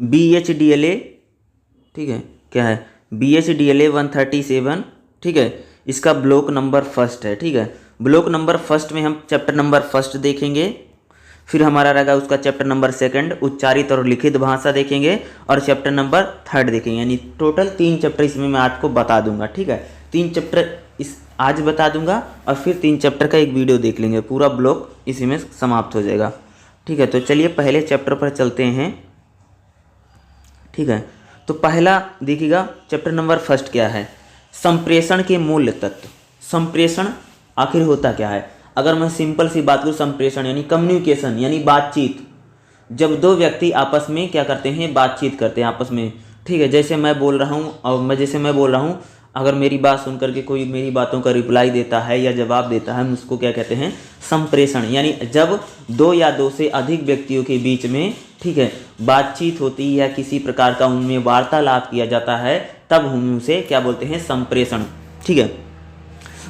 BHDLA, ठीक है, क्या है BHDLA 137, ठीक है, इसका ब्लॉक नंबर फर्स्ट है, ठीक है। ब्लॉक नंबर फर्स्ट में हम चैप्टर नंबर फर्स्ट देखेंगे, फिर हमारा रहेगा उसका चैप्टर नंबर सेकंड उच्चारित और लिखित भाषा देखेंगे, और चैप्टर नंबर थर्ड देखेंगे। यानी टोटल 3 चैप्टर इसमें मैं आपको बता दूंगा, ठीक है। 3 चैप्टर इस आज बता दूंगा और फिर 3 चैप्टर का एक वीडियो देख लेंगे, पूरा ब्लॉक इसी में समाप्त हो जाएगा, ठीक है। तो चलिए पहले चैप्टर पर चलते हैं, ठीक है। तो पहला देखिएगा, चैप्टर नंबर फर्स्ट क्या है, संप्रेषण के मूल तत्व। संप्रेषण आखिर होता क्या है? अगर मैं सिंपल सी बात करूँ, संप्रेषण यानी कम्युनिकेशन, यानी बातचीत। जब दो व्यक्ति आपस में क्या करते हैं, बातचीत करते हैं आपस में, ठीक है। जैसे मैं बोल रहा हूँ और मैं बोल रहा हूँ, अगर मेरी बात सुन करके कोई मेरी बातों का रिप्लाई देता है या जवाब देता है, हम उसको क्या कहते हैं, संप्रेषण। यानी जब 2 या 2 से अधिक व्यक्तियों के बीच में, ठीक है, बातचीत होती है या किसी प्रकार का उनमें वार्तालाप किया जाता है, तब हम उसे क्या बोलते हैं, संप्रेषण, ठीक है।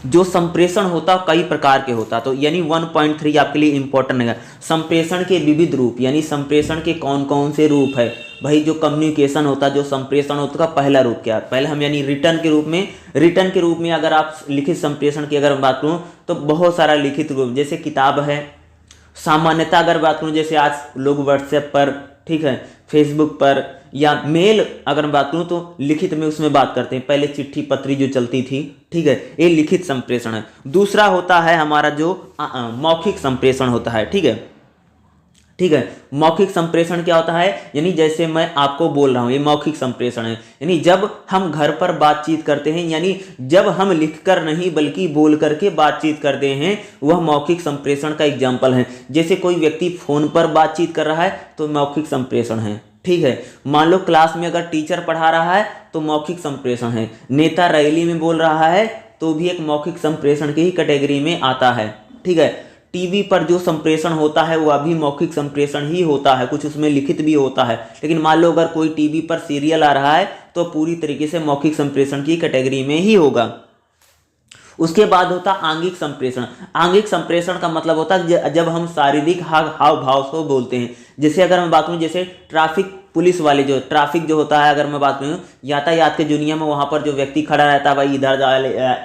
जो संप्रेषण होता कई प्रकार के होता, तो यानी 1.3 आपके लिए इंपॉर्टेंट है। संप्रेषण के विविध रूप, यानी संप्रेषण के कौन कौन से रूप है भाई। जो कम्युनिकेशन होता, जो संप्रेषण होता का पहला रूप क्या है, पहले हम यानी रिटर्न के रूप में अगर आप लिखित संप्रेषण की अगर बात करूँ तो बहुत सारा लिखित रूप, जैसे किताब है। सामान्यतः अगर बात करूँ, जैसे आज लोग व्हाट्सएप पर, ठीक है, फेसबुक पर या मेल अगर मैं बात करूँ तो लिखित में उसमें बात करते हैं। पहले चिट्ठी पत्री जो चलती थी, ठीक है, ये लिखित संप्रेषण है। दूसरा होता है हमारा जो मौखिक संप्रेषण होता है, ठीक है, ठीक है। मौखिक संप्रेषण क्या होता है, यानी जैसे मैं आपको बोल रहा हूँ, ये मौखिक संप्रेषण है। यानी जब हम घर पर बातचीत करते हैं, यानी जब हम लिखकर नहीं बल्कि बोल करके बातचीत करते हैं, वह मौखिक संप्रेषण का एग्जाम्पल है। जैसे कोई व्यक्ति फोन पर बातचीत कर रहा है तो मौखिक संप्रेषण है, ठीक है। मान लो क्लास में अगर टीचर पढ़ा रहा है तो मौखिक संप्रेषण है। नेता रैली में बोल रहा है तो भी एक मौखिक संप्रेषण की ही कैटेगरी में आता है, ठीक है। टीवी पर जो संप्रेषण होता है वह भी मौखिक संप्रेषण ही होता है, कुछ उसमें लिखित भी होता है। लेकिन मान लो अगर कोई टीवी पर सीरियल आ रहा है तो पूरी तरीके से मौखिक संप्रेषण की कैटेगरी में ही होगा। उसके बाद होता आंगिक संप्रेषण। आंगिक संप्रेषण का मतलब होता है जब हम शारीरिक हाव भाव से बोलते हैं। जैसे अगर मैं बात करूं, जैसे ट्रैफिक पुलिस वाले जो ट्रैफिक जो होता है, अगर मैं बात करूं यातायात के दुनिया में, वहां पर जो व्यक्ति खड़ा रहता है, भाई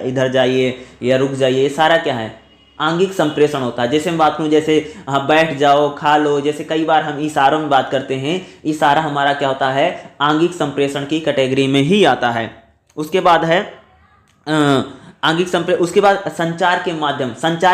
इधर जाइए या रुक जाइए, ये सारा क्या है, आंगिक संप्रेषण होता है। जैसे मैं बात करूं, जैसे हाँ बैठ जाओ खा लो, जैसे कई बार हम इशारों में बात करते हैं, इशारा हमारा क्या होता है, आंगिक संप्रेषण की कैटेगरी में ही आता है। उसके बाद है आंगिक संप्रेषण। उसके बाद संचार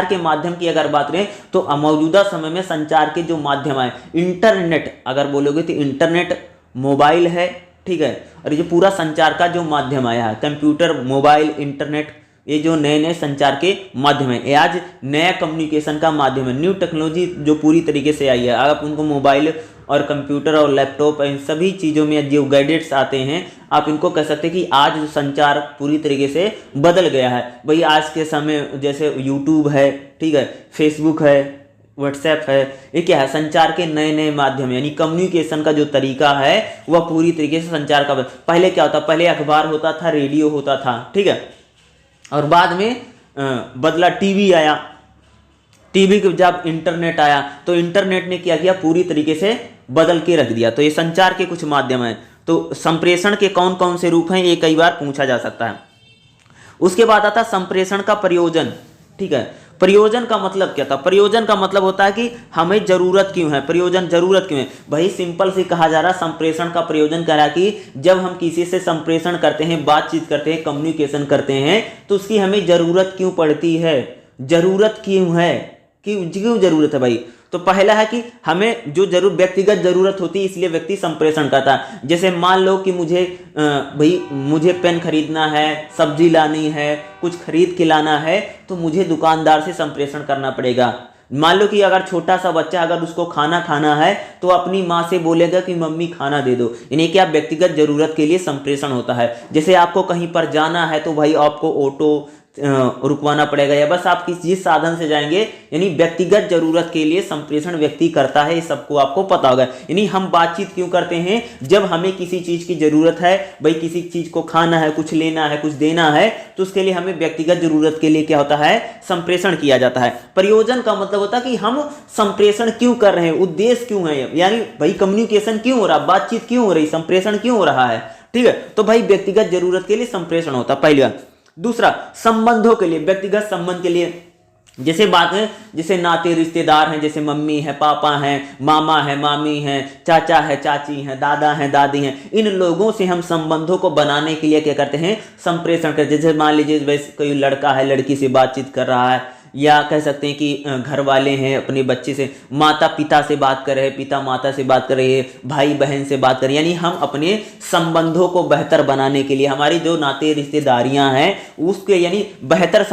के माध्यम की अगर बात करें तो मौजूदा समय में संचार के जो माध्यम है, इंटरनेट अगर बोलोगे तो इंटरनेट, मोबाइल है, ठीक है। और ये जो पूरा संचार का जो माध्यम आया है, कंप्यूटर, मोबाइल, इंटरनेट, ये जो नए नए संचार के माध्यम है, ये आज नया कम्युनिकेशन का माध्यम है। न्यू टेक्नोलॉजी जो पूरी तरीके से आई है, आप उनको मोबाइल और कंप्यूटर और लैपटॉप, इन सभी चीज़ों में जो गैजेट्स आते हैं, आप इनको कह सकते हैं कि आज जो संचार पूरी तरीके से बदल गया है। भाई आज के समय जैसे यूट्यूब है, ठीक है, फेसबुक है, व्हाट्सएप है, ये क्या है, संचार के नए नए माध्यम, यानी कम्युनिकेशन का जो तरीका है वह पूरी तरीके से संचार का। पहले क्या होता, पहले अखबार होता था, रेडियो होता था, ठीक है, और बाद में बदला, टीवी आया। टीवी के जब इंटरनेट आया तो इंटरनेट ने क्या किया, पूरी तरीके से बदल के रख दिया। तो ये संचार के कुछ माध्यम हैं। तो संप्रेषण के कौन कौन से रूप हैं, ये कई बार पूछा जा सकता है। उसके बाद आता संप्रेषण का प्रयोजन, ठीक है। प्रयोजन का मतलब क्या था, प्रयोजन का मतलब होता है कि हमें जरूरत क्यों है, प्रयोजन जरूरत क्यों है। भाई सिंपल से कहा जा रहा, संप्रेषण का प्रयोजन कह रहा कि जब हम किसी से संप्रेषण करते हैं, बातचीत करते हैं, कम्युनिकेशन करते हैं, तो उसकी हमें जरूरत क्यों पड़ती है, जरूरत क्यों है, क्यों जरूरत है भाई। तो पहला है कि हमें जो व्यक्तिगत जरूरत होती है, इसलिए व्यक्ति संप्रेषण करता है। जैसे मान लो कि मुझे पेन खरीदना है, सब्जी लानी है, कुछ खरीद के लाना है, तो मुझे दुकानदार से संप्रेषण करना पड़ेगा। मान लो कि अगर छोटा सा बच्चा अगर उसको खाना खाना है तो अपनी माँ से बोलेगा कि मम्मी खाना दे दो, यानी कि आप व्यक्तिगत जरूरत के लिए संप्रेषण होता है। जैसे आपको कहीं पर जाना है तो भाई आपको ऑटो, रुकवाना पड़ेगा, या बस आप जिस साधन से जाएंगे, यानी व्यक्तिगत जरूरत के लिए संप्रेषण व्यक्ति करता है, ये सबको आपको पता होगा। यानी हम बातचीत क्यों करते हैं, जब हमें किसी चीज की जरूरत है, भाई किसी चीज को खाना है, कुछ लेना है, कुछ देना है, तो उसके लिए हमें व्यक्तिगत जरूरत के लिए क्या होता है, संप्रेषण किया जाता है। प्रयोजन का मतलब होता है कि हम संप्रेषण क्यों कर रहे हैं, उद्देश्य क्यों है, यानी भाई कम्युनिकेशन क्यों हो रहा, बातचीत क्यों हो रही, संप्रेषण क्यों हो रहा है, ठीक है। तो भाई व्यक्तिगत जरूरत के लिए संप्रेषण होता है, पहली बात। दूसरा, संबंधों के लिए, व्यक्तिगत संबंध के लिए, जैसे बात है, जैसे नाते रिश्तेदार हैं, जैसे मम्मी है, पापा हैं, मामा है, मामी है, चाचा है, चाची है, दादा है, दादी हैं, इन लोगों से हम संबंधों को बनाने के लिए क्या करते हैं, संप्रेषण करते हैं। जैसे मान लीजिए वैसे कोई लड़का है, लड़की से बातचीत कर रहा है, या कह सकते हैं कि घर वाले हैं अपने बच्चे से, माता पिता से बात कर रहे हैं, पिता माता से बात कर रहे हैं, भाई बहन से बात कर रहे हैं, यानी हम अपने संबंधों को बेहतर बनाने के लिए, हमारी जो नाते रिश्तेदारियां हैं उसके, यानी बेहतर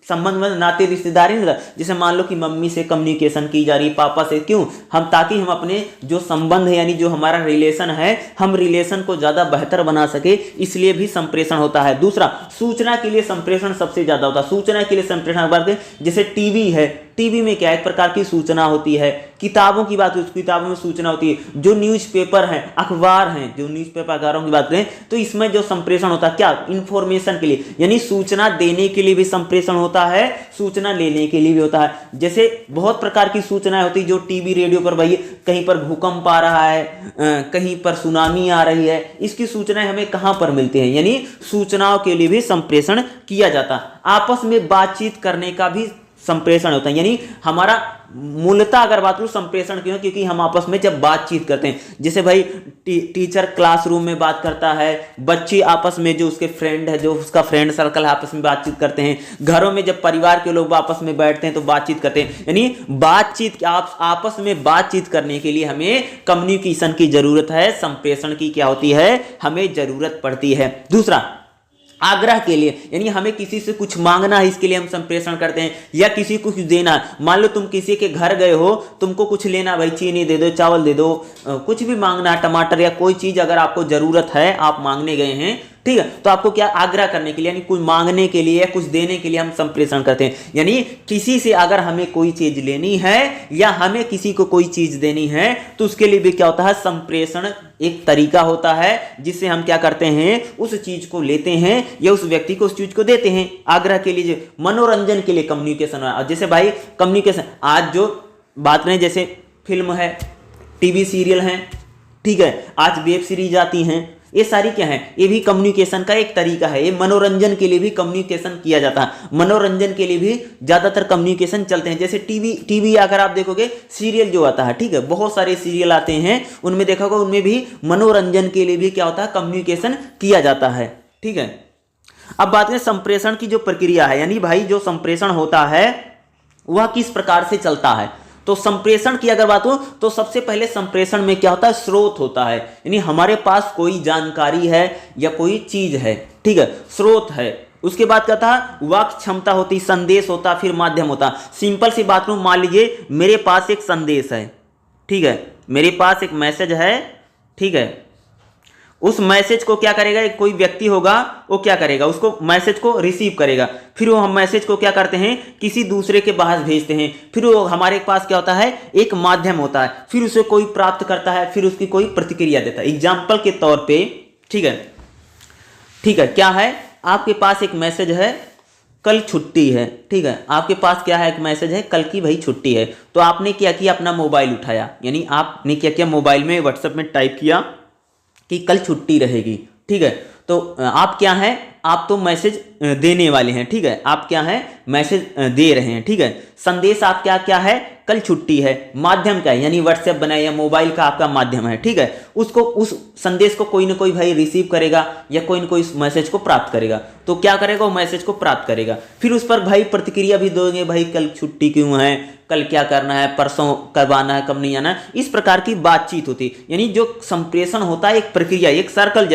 संबंध में, नाते रिश्तेदारी नहीं, जैसे मान लो कि मम्मी से कम्युनिकेशन की जा रही, पापा से, क्यों, हम ताकि हम अपने जो संबंध है, यानी जो हमारा रिलेशन है, हम रिलेशन को ज्यादा बेहतर बना सके, इसलिए भी संप्रेषण होता है। दूसरा, सूचना के लिए संप्रेषण सबसे ज्यादा होता है। सूचना के लिए संप्रेषण बात करें, जैसे टीवी है, टीवी में क्या एक प्रकार की सूचना होती है, किताबों की बात, उस किताबों में सूचना होती है, जो न्यूज़पेपर हैं, अखबार हैं, जो न्यूज़पेपर अखबारों की बात करें, तो इसमें जो संप्रेषण होता है क्या, इंफॉर्मेशन के लिए, यानी सूचना देने के लिए भी संप्रेषण होता है, सूचना लेने के लिए भी होता है। जैसे बहुत प्रकार की सूचनाएं होती है जो टीवी रेडियो पर, भाई कहीं पर भूकंप आ रहा है, कहीं पर सुनामी आ रही है, इसकी सूचनाएं हमें कहां पर मिलती हैं, यानी सूचनाओं के लिए भी संप्रेषण किया जाता। आपस में बातचीत करने का भी संप्रेषण होता है, यानी हमारा मूलतः अगर बात करूं संप्रेषण क्यों, क्योंकि हम आपस में जब बातचीत करते हैं, जैसे भाई टीचर क्लासरूम में बात करता है, बच्चे आपस में, जो उसके फ्रेंड है, जो उसका फ्रेंड सर्कल है, आपस में बातचीत करते हैं, घरों में जब परिवार के लोग आपस में बैठते हैं तो बातचीत करते हैं, यानी बातचीत, आप आपस में बातचीत करने के लिए हमें कम्युनिकेशन की जरूरत है, संप्रेषण की क्या होती है, हमें जरूरत पड़ती है। दूसरा, आग्रह के लिए, यानी हमें किसी से कुछ मांगना है, इसके लिए हम संप्रेषण करते हैं, या किसी को कुछ देना है, मान लो तुम किसी के घर गए हो, तुमको कुछ लेना, भाई चीनी दे दो, चावल दे दो, कुछ भी मांगना है, टमाटर या कोई चीज अगर आपको जरूरत है, आप मांगने गए हैं, ठीक है, तो आपको क्या, आग्रह करने के लिए, यानी कुछ मांगने के लिए या कुछ देने के लिए हम संप्रेषण करते हैं। यानी किसी से अगर हमें कोई चीज लेनी है या हमें किसी को कोई चीज देनी है, तो उसके लिए भी क्या होता है, संप्रेषण एक तरीका होता है, जिससे हम क्या करते हैं, उस चीज को लेते हैं या उस व्यक्ति को उस चीज को देते हैं। आग्रह के लिए, मनोरंजन के लिए कम्युनिकेशन, जैसे भाई कम्युनिकेशन, आज जो बात करें, जैसे फिल्म है, टीवी सीरियल है, ठीक है, आज वेब सीरीज आती हैं, ये सारी क्या है, ये भी कम्युनिकेशन का एक तरीका है। ये मनोरंजन के लिए भी कम्युनिकेशन किया जाता है, मनोरंजन के लिए भी ज्यादातर कम्युनिकेशन चलते हैं। जैसे टीवी अगर आप देखोगे, सीरियल जो आता है, ठीक है, बहुत सारे सीरियल आते हैं, उनमें देखा होगा, उनमें भी मनोरंजन के लिए भी क्या होता है, कम्युनिकेशन किया जाता है, ठीक है। अब बात करें संप्रेषण की जो प्रक्रिया है, यानी भाई जो संप्रेषण होता है वह किस प्रकार से चलता है। तो संप्रेषण की अगर बात हो तो सबसे पहले संप्रेषण में क्या होता है, स्रोत होता है, यानी हमारे पास कोई जानकारी है या कोई चीज है, ठीक है, स्रोत है। उसके बाद क्या था, वाक क्षमता होती, संदेश होता, फिर माध्यम होता। सिंपल सी बात करूं, मान लीजिए मेरे पास एक संदेश है, ठीक है, मेरे पास एक मैसेज है, ठीक है, उस मैसेज को क्या करेगा, एक कोई व्यक्ति होगा, वो क्या करेगा, उसको मैसेज को रिसीव करेगा, फिर वो हम मैसेज को क्या करते हैं, किसी दूसरे के पास भेजते हैं, फिर वो हमारे पास क्या होता है, एक माध्यम होता है, फिर उसे कोई प्राप्त करता है, फिर उसकी कोई प्रतिक्रिया देता है। एग्जाम्पल के तौर पे, ठीक है, ठीक है, क्या है, आपके पास एक मैसेज है, कल छुट्टी है, ठीक है, आपके पास क्या है, एक मैसेज है, कल की भाई छुट्टी है। तो आपने क्या किया, अपना मोबाइल उठाया, यानी आपने क्या किया, मोबाइल में व्हाट्सएप में टाइप किया कि कल छुट्टी रहेगी, ठीक है। तो आप क्या हैं, आप तो मैसेज देने वाले हैं, ठीक है, आप क्या हैं, मैसेज दे रहे हैं, ठीक है। संदेश आप क्या क्या है, कल छुट्टी है। माध्यम क्या है, यानी व्हाट्सएप बनाया या मोबाइल का आपका माध्यम है, ठीक है। उसको, उस संदेश को कोई ना कोई भाई रिसीव करेगा या कोई ना कोई उस मैसेज को प्राप्त करेगा। तो क्या करेगा, वो मैसेज को प्राप्त करेगा, फिर उस पर भाई प्रतिक्रिया भी दोगे, भाई कल छुट्टी क्यों है, कल क्या करना है, परसों कब आना है, कब नहीं आना है, इस प्रकार की बातचीत होती है। यानी जो संप्रेषण होता है एक प्रक्रिया, एक सर्कल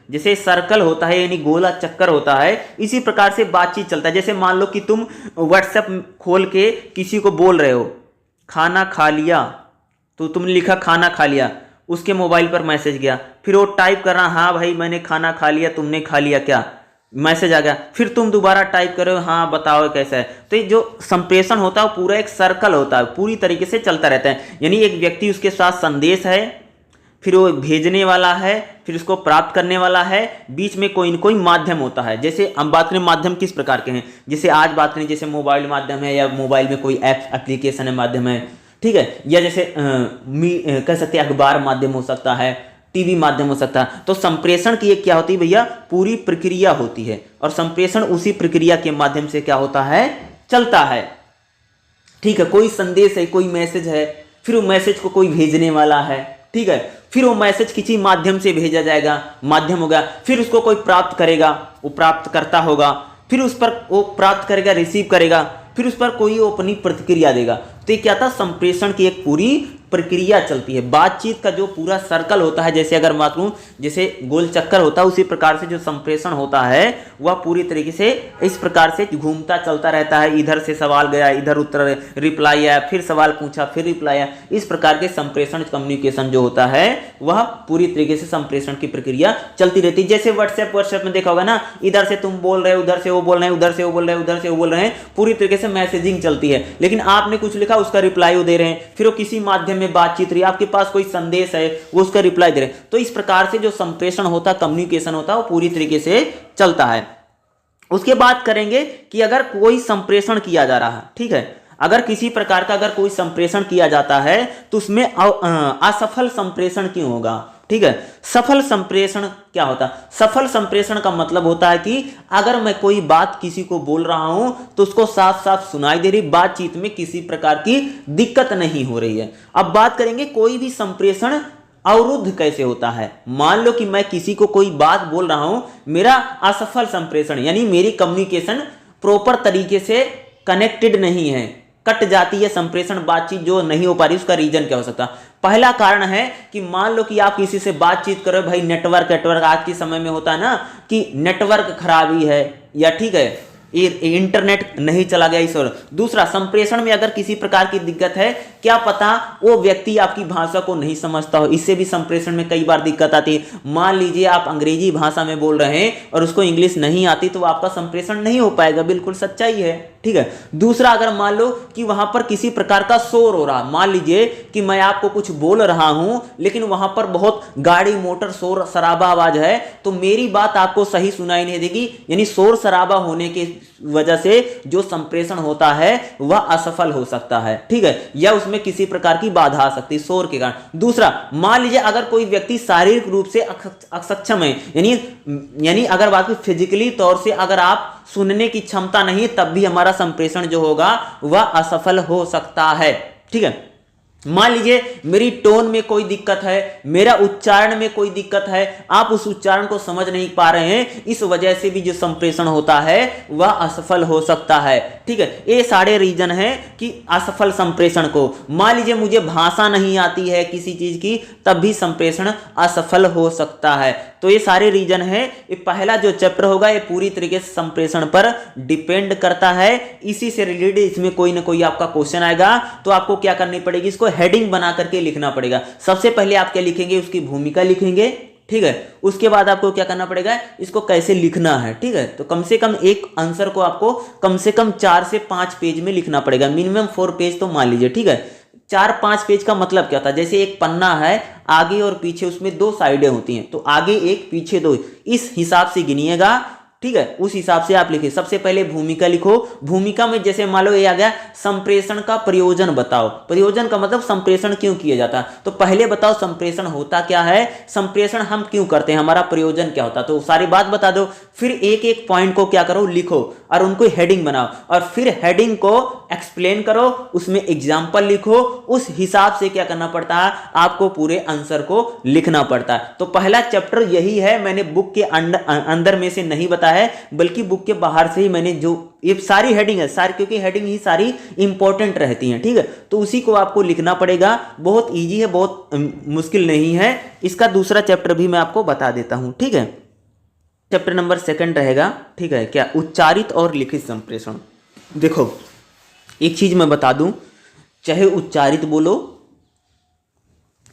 जैसे सर्कल होता है, यानी गोला चक्कर होता है, इसी प्रकार से बातचीत चलता है। जैसे मान लो कि तुम व्हाट्सएप खोल के किसी को बोल रहे हो खाना खा लिया, तो तुमने लिखा खाना खा लिया, उसके मोबाइल पर मैसेज गया, फिर वो टाइप कर रहा, हाँ भाई मैंने खाना खा लिया, तुमने खा लिया क्या, मैसेज आ गया, फिर तुम दोबारा टाइप करो हाँ बताओ कैसा है। तो ये जो संप्रेषण होता है वो पूरा एक सर्कल होता है, पूरी तरीके से चलता रहता है। यानी एक व्यक्ति उसके साथ संदेश है, फिर वो भेजने वाला है, फिर उसको प्राप्त करने वाला है, बीच में कोई न कोई माध्यम होता है। जैसे हम बात करें माध्यम किस प्रकार के हैं, जैसे आज बात करें जैसे मोबाइल माध्यम है, या मोबाइल में कोई ऐप एप्लीकेशन है माध्यम है, ठीक है, या जैसे कह सकते हैं अखबार माध्यम हो सकता है, टीवी माध्यम हो सकता है। तो संप्रेषण की एक क्या होती है भैया, पूरी प्रक्रिया होती है, और संप्रेषण उसी प्रक्रिया के माध्यम से क्या होता है, चलता है। ठीक है, कोई संदेश है, कोई मैसेज है, फिर वो मैसेज को कोई भेजने वाला है, ठीक है, फिर वो मैसेज किसी माध्यम से भेजा जाएगा, माध्यम होगा, फिर उसको कोई प्राप्त करेगा, वो प्राप्त करता होगा, फिर उस पर वो प्राप्त करेगा, रिसीव करेगा, फिर उस पर कोई अपनी प्रतिक्रिया देगा। तो ये क्या था, संप्रेषण की एक पूरी प्रक्रिया चलती है। बातचीत का जो पूरा सर्कल होता है, जैसे अगर बात करूं जैसे गोल चक्कर होता है, उसी प्रकार से जो संप्रेषण होता है वह पूरी तरीके से इस प्रकार से घूमता चलता रहता है। इधर से सवाल गया, इधर उत्तर रिप्लाई आया, फिर सवाल पूछा, फिर रिप्लाई आया। इस प्रकार के संप्रेषण कम्युनिकेशन जो होता है वह पूरी तरीके से संप्रेषण की प्रक्रिया चलती रहती है। जैसे व्हाट्सएप में देखा होगा ना, इधर से तुम बोल रहे हो, उधर से वो बोल रहे हैं, उधर से वो बोल रहे हैं, उधर से वो बोल रहे हैं, पूरी तरीके से मैसेजिंग चलती है। लेकिन आपने कुछ लिखा, उसका रिप्लाई वो दे रहे हैं, फिर वो किसी माध्यम में बातचीत रही, आपके पास कोई संदेश है, वो उसका रिप्लाई दे रहे हैं। तो इस प्रकार से जो संप्रेषण होता है, कम्युनिकेशन होता है, वो पूरी तरीके से चलता है। उसके बाद करेंगे कि अगर कोई संप्रेषण किया जा रहा है, ठीक है, अगर किसी प्रकार का अगर कोई संप्रेषण किया जाता है तो उसमें असफल संप्रेषण क्यों होगा, ठीक है। सफल संप्रेषण क्या होता है, सफल संप्रेषण का मतलब होता है कि अगर मैं कोई बात किसी को बोल रहा हूं तो उसको साफ साफ सुनाई दे रही, बातचीत में किसी प्रकार की दिक्कत नहीं हो रही है। अब बात करेंगे कोई भी संप्रेषण अवरुद्ध कैसे होता है। मान लो कि मैं किसी को कोई बात बोल रहा हूं, मेरा असफल संप्रेषण यानी मेरी कम्युनिकेशन प्रॉपर तरीके से कनेक्टेड नहीं है, कट जाती है संप्रेषण, बातचीत जो नहीं हो पा रही, उसका रीजन क्या हो सकता है। पहला कारण है कि मान लो कि आप किसी से बातचीत करो, भाई नेटवर्क आज के समय में होता है ना कि नेटवर्क खराबी है, या ठीक है इंटरनेट नहीं चला गया इस। और दूसरा, संप्रेषण में अगर किसी प्रकार की दिक्कत है, क्या पता वो व्यक्ति आपकी भाषा को नहीं समझता हो, इससे भी संप्रेषण में कई बार दिक्कत आती है। मान लीजिए आप अंग्रेजी भाषा में बोल रहे हैं और उसको इंग्लिश नहीं आती, तो आपका संप्रेषण नहीं हो पाएगा, बिल्कुल सच्चाई है, ठीक है। दूसरा, अगर मान लो कि वहां पर किसी प्रकार का शोर हो रहा, मान लीजिए कि मैं आपको कुछ बोल रहा हूं लेकिन वहां पर बहुत गाड़ी मोटर शोर शराबा आवाज है, तो मेरी बात आपको सही सुनाई नहीं देगी, यानी शोर शराबा होने की वजह से जो संप्रेषण होता है वह असफल हो सकता है, ठीक है, या उसमें किसी प्रकार की बाधा आ सकती है शोर के कारण। दूसरा, मान लीजिए अगर कोई व्यक्ति शारीरिक रूप से अक्षम है, यानी अगर बात की फिजिकली तौर से अगर आप सुनने की क्षमता नहीं, तब भी हमारा संप्रेषण जो होगा वह असफल हो सकता है, ठीक है। मान लीजिए मेरी टोन में कोई दिक्कत है, मेरा उच्चारण में कोई दिक्कत है, आप उस उच्चारण को समझ नहीं पा रहे हैं, इस वजह से भी जो संप्रेषण होता है वह असफल हो सकता है, ठीक है। ये सारे रीजन हैं कि असफल संप्रेषण को। मान लीजिए मुझे भाषा नहीं आती है किसी चीज की, तब भी संप्रेषण असफल हो सकता है। तो ये सारे रीजन है। ये पहला जो चैप्टर होगा ये पूरी तरीके से संप्रेषण पर डिपेंड करता है। इसी से रिलेटेड इसमें कोई ना कोई आपका क्वेश्चन आएगा, तो आपको क्या करनी पड़ेगी, इसको हेडिंग बना करके लिखना पड़ेगा। सबसे पहले आप क्या लिखेंगे, उसकी भूमिका लिखेंगे, ठीक है। उसके बाद आपको क्या करना पड़ेगा, इसको कैसे लिखना है, ठीक है। तो कम से कम एक आंसर को आपको कम से कम 4 से 5 पेज में लिखना पड़ेगा, मिनिमम 4 पेज तो मान लीजिए, ठीक है। 4-5 पेज का मतलब क्या होता है, जैसे एक पन्ना है, आगे और पीछे उसमें 2 साइडें होती हैं, तो आगे एक पीछे 2, इस हिसाब से गिनिएगा, ठीक है। उस हिसाब से आप लिखिए। सबसे पहले भूमिका लिखो। भूमिका में जैसे मान लो ये आ गया, संप्रेषण का प्रयोजन बताओ। प्रयोजन का मतलब संप्रेषण क्यों किया जाता है, तो पहले बताओ संप्रेषण होता क्या है, संप्रेषण हम क्यों करते हैं, हमारा प्रयोजन क्या होता है, तो सारी बात बता दो। फिर एक एक पॉइंट को क्या करो, लिखो और उनको हेडिंग बनाओ, और फिर हेडिंग को एक्सप्लेन करो, उसमें एग्जाम्पल लिखो। उस हिसाब से क्या करना पड़ता है, आपको पूरे आंसर को लिखना पड़ता है। तो पहला चैप्टर यही है, मैंने बुक के अंदर में से नहीं बताया है, बल्कि बुक के बाहर से ही मैंने जो ये सारी हेडिंग है, सारी, क्योंकि हेडिंग ही सारी इंपॉर्टेंट रहती हैं, ठीक है। तो उसी को आपको लिखना पड़ेगा। बहुत इजी है, बहुत मुश्किल नहीं है। इसका दूसरा चैप्टर भी मैं आपको बता देता हूं, ठीक है। चैप्टर नंबर 2 रहेगा, ठीक है, क्या, उच्चारित और लिखित संप्रेषण। देखो एक चीज मैं बता दूं, चाहे उच्चारित बोलो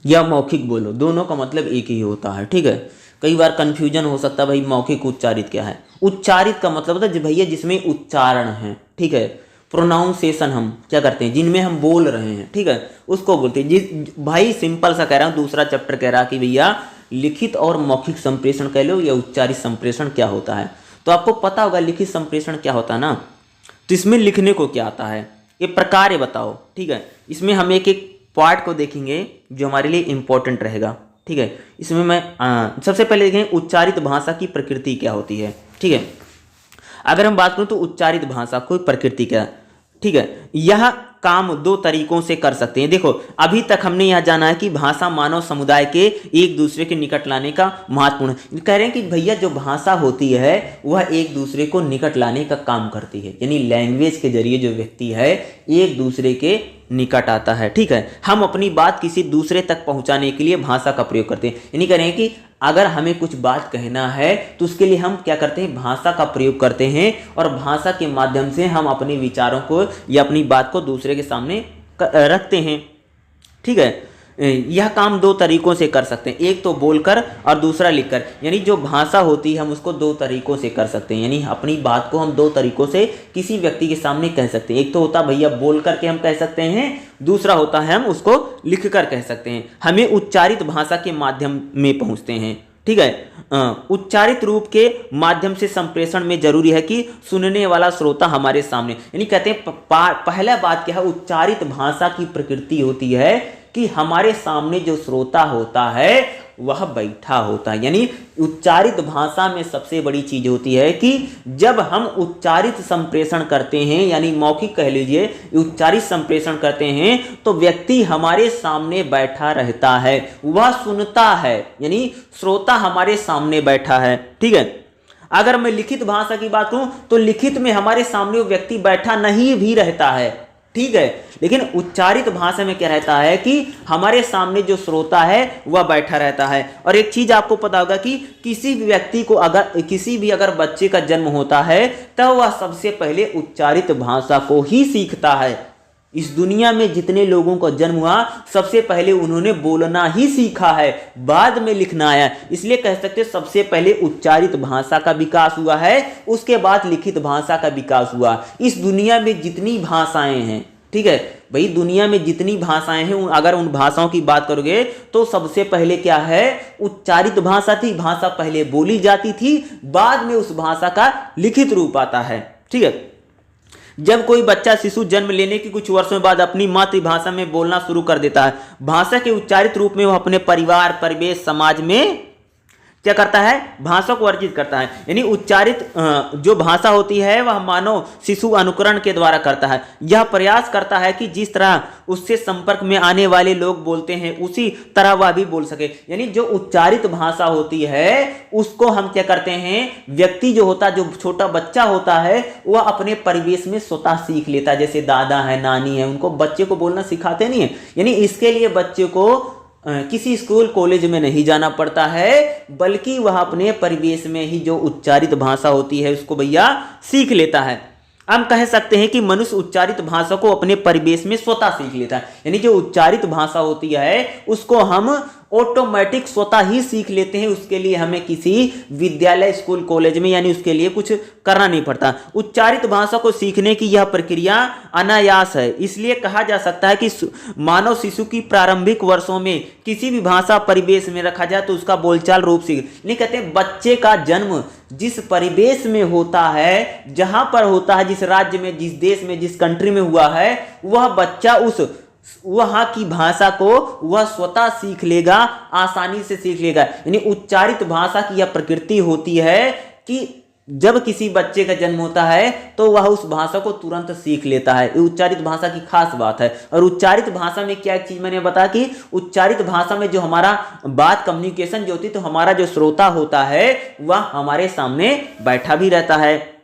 या मौखिक बोलो, दोनों का मतलब एक ही होता है, ठीक है। कई बार कन्फ्यूजन हो सकता है भाई मौखिक उच्चारित क्या है। उच्चारित का मतलब होता है भैया जिसमें उच्चारण है, ठीक है। प्रोनाउंसिएशन हम क्या करते हैं, जिनमें हम बोल रहे हैं, ठीक है, उसको बोलते हैं। जिस भाई सिंपल सा कह रहा हूँ, दूसरा चैप्टर कह रहा कि भैया लिखित और मौखिक संप्रेषण कह लो या उच्चारित संप्रेषण क्या होता है। तो आपको पता होगा लिखित संप्रेषण क्या होता है ना। तो इसमें लिखने को क्या आता है, ये प्रकार बताओ, ठीक है। इसमें हम एक एक पार्ट को देखेंगे जो हमारे लिए इंपॉर्टेंट रहेगा, ठीक है। इसमें मैं सबसे पहले देखें उच्चारित भाषा की प्रकृति क्या होती है, ठीक है। अगर हम बात करें तो उच्चारित भाषा की प्रकृति क्या, ठीक है। यह काम दो तरीकों से कर सकते हैं। देखो अभी तक हमने यह जाना है कि भाषा मानव समुदाय के एक दूसरे के निकट लाने का महत्वपूर्ण है। कह रहे हैं कि भैया जो भाषा होती है वह एक दूसरे को निकट लाने का काम करती है, यानी लैंग्वेज के जरिए जो व्यक्ति है एक दूसरे के निकट आता है, ठीक है। हम अपनी बात किसी दूसरे तक पहुंचाने के लिए भाषा का प्रयोग करते हैं। यानी कह रहे हैं कि अगर हमें कुछ बात कहना है तो उसके लिए हम क्या करते हैं, भाषा का प्रयोग करते हैं और भाषा के माध्यम से हम अपने विचारों को या अपनी बात को दूसरे के सामने रखते हैं, ठीक है। यह काम दो तरीकों से कर सकते हैं, एक तो बोलकर और दूसरा लिखकर। यानी जो भाषा होती है हम उसको दो तरीकों से कर सकते हैं, यानी अपनी बात को हम दो तरीकों से किसी व्यक्ति के सामने कह सकते हैं। एक तो होता भैया बोल करके हम कह सकते हैं, दूसरा होता है हम उसको लिख कर कह सकते हैं। हमें उच्चारित भाषा के माध्यम में पहुंचते हैं, ठीक है। उच्चारित रूप के माध्यम से संप्रेषण में जरूरी है कि सुनने वाला श्रोता हमारे सामने, यानी कहते हैं पहला बात क्या है, उच्चारित भाषा की प्रकृति होती है कि हमारे सामने जो श्रोता होता है वह बैठा होता है। यानी उच्चारित भाषा में सबसे बड़ी चीज होती है कि जब हम उच्चारित संप्रेषण करते हैं, यानी मौखिक कह लीजिए, उच्चारित संप्रेषण करते हैं तो व्यक्ति हमारे सामने बैठा रहता है, वह सुनता है, यानी श्रोता हमारे सामने बैठा है, ठीक है। अगर मैं लिखित भाषा की बात करूं तो लिखित में हमारे सामने वो व्यक्ति बैठा नहीं भी रहता है, ठीक है। लेकिन उच्चारित भाषा में क्या रहता है कि हमारे सामने जो श्रोता है वह बैठा रहता है। और एक चीज आपको पता होगा कि किसी भी व्यक्ति को अगर बच्चे का जन्म होता है तो वह सबसे पहले उच्चारित भाषा को ही सीखता है। इस दुनिया में जितने लोगों का जन्म हुआ सबसे पहले उन्होंने बोलना ही सीखा है, बाद में लिखना आया। इसलिए कह सकते हैं सबसे पहले उच्चारित भाषा का विकास हुआ है, उसके बाद लिखित भाषा का विकास हुआ। इस दुनिया में जितनी भाषाएं हैं, ठीक है भाई, दुनिया में जितनी भाषाएं हैं अगर उन भाषाओं की बात करोगे तो सबसे पहले क्या है, उच्चारित भाषा थी। भाषा पहले बोली जाती थी, बाद में उस भाषा का लिखित रूप आता है, ठीक है। जब कोई बच्चा शिशु जन्म लेने के कुछ वर्षों बाद अपनी मातृभाषा में बोलना शुरू कर देता है, भाषा के उच्चारित रूप में वह अपने परिवार, परिवेश, समाज में क्या करता है, भाषा को अर्जित करता है। यानी उच्चारित जो भाषा होती है वह मानव शिशु अनुकरण के द्वारा करता है। यह प्रयास करता है कि जिस तरह उससे संपर्क में आने वाले लोग बोलते हैं उसी तरह वह भी बोल सके। यानी जो उच्चारित भाषा होती है उसको हम क्या करते हैं, व्यक्ति जो होता है, जो छोटा बच्चा होता है वह अपने परिवेश में स्वतः सीख लेता है। जैसे दादा है, नानी है, उनको बच्चे को बोलना सिखाते नहीं है। यानी इसके लिए बच्चे को किसी स्कूल कॉलेज में नहीं जाना पड़ता है, बल्कि वह अपने परिवेश में ही जो उच्चारित भाषा होती है उसको भैया सीख लेता है। हम कह सकते हैं कि मनुष्य उच्चारित भाषा को अपने परिवेश में स्वतः सीख लेता है। यानी जो उच्चारित भाषा होती है उसको हम ऑटोमेटिक स्वतः ही सीख लेते हैं, उसके लिए हमें किसी विद्यालय, स्कूल, कॉलेज में यानी उसके लिए कुछ करना नहीं पड़ता। उच्चारित भाषा को सीखने की यह प्रक्रिया अनायास है। इसलिए कहा जा सकता है कि मानव शिशु की प्रारंभिक वर्षों में किसी भी भाषा परिवेश में रखा जाए तो उसका बोलचाल रूप सीख। नहीं कहते बच्चे का जन्म जिस परिवेश में होता है, जहां पर होता है, जिस राज्य में, जिस देश में, जिस कंट्री में हुआ है, वह बच्चा उस वहां की भाषा को वह स्वतः सीख लेगा, आसानी से सीख लेगा। यानी उच्चारित भाषा की यह प्रकृति होती है कि जब किसी बच्चे का जन्म होता है तो वह उस भाषा को तुरंत सीख लेता है। ये उच्चारित भाषा की खास बात है। और उच्चारित भाषा में क्या एक चीज मैंने बताया कि उच्चारित भाषा में जो हमारा बात कम्युनिकेशन जो होती है, तो हमारा जो श्रोता होता है वह हमारे सामने बैठा भी रहता है।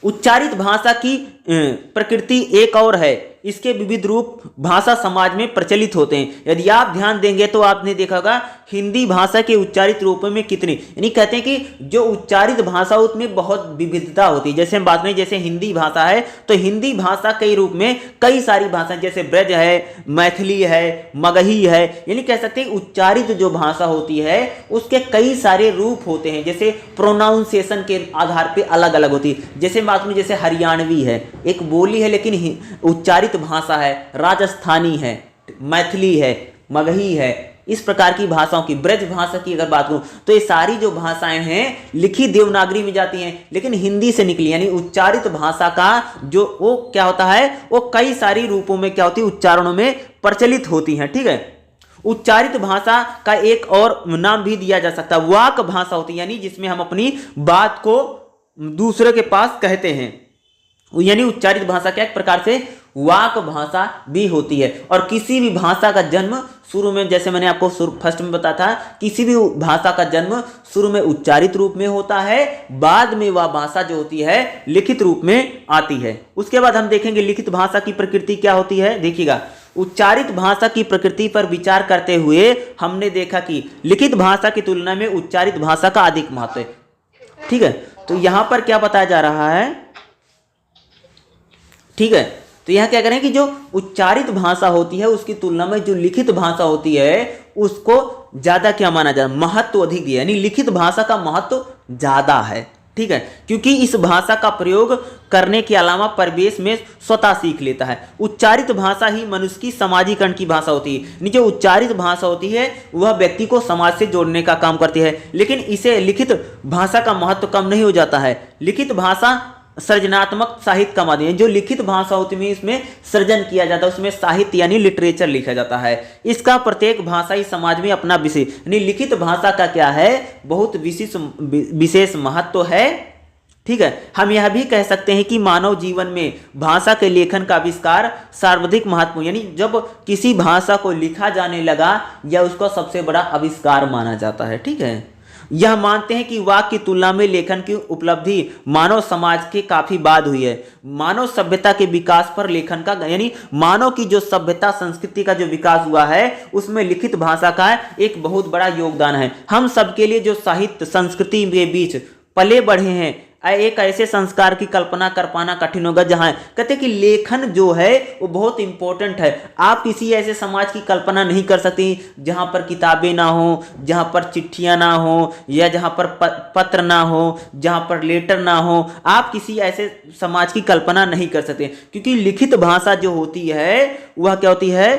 उच्चारित भाषा की प्रकृति एक और है, इसके विविध रूप भाषा समाज में प्रचलित होते हैं। यदि आप ध्यान देंगे तो आपने देखा होगा हिंदी भाषा के उच्चारित रूपों में कितनी, यानी कहते हैं कि जो उच्चारित भाषा उसमें बहुत विविधता होती है। जैसे हम बात करें जैसे हिंदी भाषा है तो हिंदी भाषा कई रूप में कई सारी भाषाएं जैसे ब्रज है, मैथिली है, मगही है, यानी कह सकते हैं उच्चारित जो भाषा होती है उसके कई सारे रूप होते हैं। जैसे प्रोनाउंसिएशन के आधार पर अलग अलग होती है। जैसे बात करें जैसे हरियाणवी है, एक बोली है लेकिन उच्चारित भाषा है, राजस्थानी है, मैथिली है, मगही है, इस प्रकार की भाषाओं की, ब्रज भाषा की अगर बात करूं तो ये सारी जो भाषाएं हैं लिखी देवनागरी में जाती हैं लेकिन हिंदी से निकली, यानी उच्चारित भाषा का जो वो क्या होता है वो कई सारी रूपों में क्या होती है, उच्चारणों में प्रचलित होती हैं। ठीक है, उच्चारित भाषा का एक और नाम भी दिया जा सकता है, वाक भाषा होती है, यानी जिसमें हम अपनी बात को दूसरे के पास कहते हैं, यानी उच्चारित भाषा क्या एक प्रकार से वाक भाषा भी होती है। और किसी भी भाषा का जन्म शुरू में, जैसे मैंने आपको फर्स्ट में बताया था, किसी भी भाषा का जन्म शुरू में उच्चारित रूप में होता है, बाद में वह भाषा जो होती है लिखित रूप में आती है। उसके बाद हम देखेंगे लिखित भाषा की प्रकृति क्या होती है। देखिएगा, उच्चारित भाषा की प्रकृति पर विचार करते हुए हमने देखा कि लिखित भाषा की तुलना में उच्चारित भाषा का अधिक महत्व है। ठीक है, तो यहां पर क्या बताया जा रहा है, ठीक है, तो यहां क्या करें कि जो उच्चारित भाषा होती है उसकी तुलना में जो लिखित भाषा होती है उसको ज्यादा क्या माना जाता है, महत्व अधिक दिया, यानी लिखित भाषा का महत्व ज्यादा है। ठीक है, क्योंकि इस भाषा का प्रयोग करने के अलावा परिवेश में स्वतः सीख लेता है। उच्चारित भाषा ही मनुष्य की समाजीकरण की भाषा होती है। जो उच्चारित भाषा होती है वह व्यक्ति को समाज से जोड़ने का काम करती है, लेकिन इसे लिखित भाषा का महत्व कम नहीं हो जाता है। लिखित भाषा सृजनात्मक साहित्य का माध्यम है। जो लिखित भाषा होती है इसमें सृजन किया जाता है, उसमें साहित्य यानी लिटरेचर लिखा जाता है। इसका प्रत्येक भाषाई समाज में अपना विषय, यानी लिखित भाषा का क्या है, बहुत विशेष महत्व है। ठीक है, हम यह भी कह सकते हैं कि मानव जीवन में भाषा के लेखन का आविष्कार सर्वाधिक महत्वपूर्ण, यानी जब किसी भाषा को लिखा जाने लगा यह उसका सबसे बड़ा आविष्कार माना जाता है। ठीक है, यह मानते हैं कि वाक्य की तुलना में लेखन की उपलब्धि मानव समाज के काफी बाद हुई है। मानव सभ्यता के विकास पर लेखन का, यानी मानव की जो सभ्यता संस्कृति का जो विकास हुआ है उसमें लिखित भाषा का एक बहुत बड़ा योगदान है। हम सबके लिए जो साहित्य संस्कृति के बीच पले बढ़े हैं, एक ऐसे संस्कार की कल्पना कर पाना कठिन होगा जहां कहते हैं कि लेखन जो है वो बहुत इंपॉर्टेंट है। आप किसी ऐसे समाज की कल्पना नहीं कर सकती जहां पर किताबें ना हो, जहां पर चिट्ठियां ना हो, या जहां पर पत्र ना हो, जहां पर लेटर ना हो। आप किसी ऐसे समाज की कल्पना नहीं कर सकते, क्योंकि लिखित भाषा जो होती है वह क्या होती है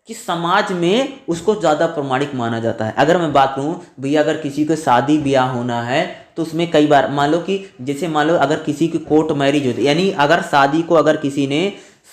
कि समाज में उसको ज़्यादा प्रमाणिक माना जाता है। अगर मैं बात करूँ भैया, अगर किसी को शादी ब्याह होना है तो उसमें कई बार मान लो कि जैसे मान लो अगर किसी की कोर्ट मैरिज होती है, यानी अगर शादी को अगर किसी ने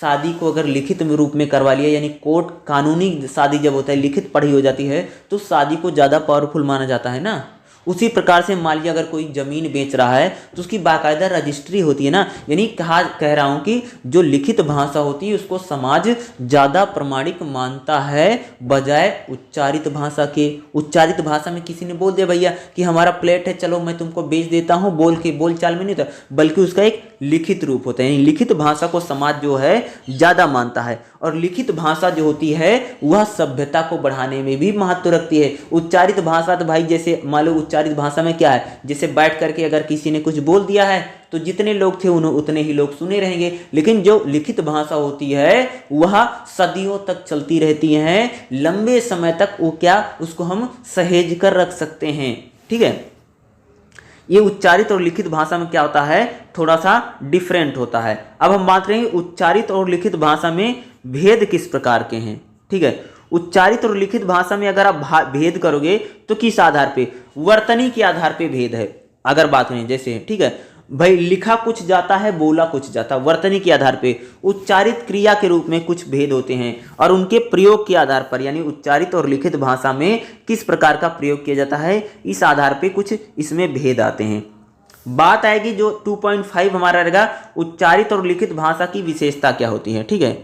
शादी को अगर लिखित रूप में करवा लिया, यानी कोर्ट कानूनी शादी जब होता है लिखित पढ़ी हो जाती है तो शादी को ज़्यादा पावरफुल माना जाता है ना। उसी प्रकार से मान लिया अगर कोई ज़मीन बेच रहा है तो उसकी बाकायदा रजिस्ट्री होती है ना, यानी कह रहा हूँ कि जो लिखित भाषा होती है उसको समाज ज़्यादा प्रमाणिक मानता है बजाय उच्चारित भाषा के। उच्चारित भाषा में किसी ने बोल दिया भैया कि हमारा प्लेट है, चलो मैं तुमको बेच देता हूँ, बोल चाल में नहीं होता, बल्कि उसका एक लिखित रूप होता है। यानी लिखित भाषा को समाज जो है ज़्यादा मानता है, और लिखित भाषा जो होती है वह सभ्यता को बढ़ाने में भी महत्व रखती है। उच्चारित भाषा तो भाई जैसे मान लो उच्चारित भाषा में क्या है, जैसे बैठ करके अगर किसी ने कुछ बोल दिया है तो जितने लोग थे उतने ही लोग सुने रहेंगे, लेकिन जो लिखित भाषा होती है वह सदियों तक चलती रहती है, लंबे समय तक वो क्या उसको हम सहेज कर रख सकते हैं। ठीक है, ये उच्चारित और लिखित भाषा में क्या होता है, थोड़ा सा डिफरेंट होता है। अब हम बात करेंगे उच्चारित और लिखित भाषा में भेद किस प्रकार के हैं। ठीक है, उच्चारित और लिखित भाषा में अगर आप भेद करोगे तो किस आधार पे, वर्तनी के आधार पे भेद है। अगर बात करें जैसे, ठीक है भाई, लिखा कुछ जाता है, बोला कुछ जाता है, वर्तनी के आधार पे। उच्चारित क्रिया के रूप में कुछ भेद होते हैं और उनके प्रयोग के आधार पर, यानी उच्चारित और लिखित भाषा में किस प्रकार का प्रयोग किया जाता है इस आधार पे कुछ इसमें भेद आते हैं। बात आएगी जो 2.5 हमारा रहेगा, उच्चारित और लिखित भाषा की विशेषता क्या होती है। ठीक है,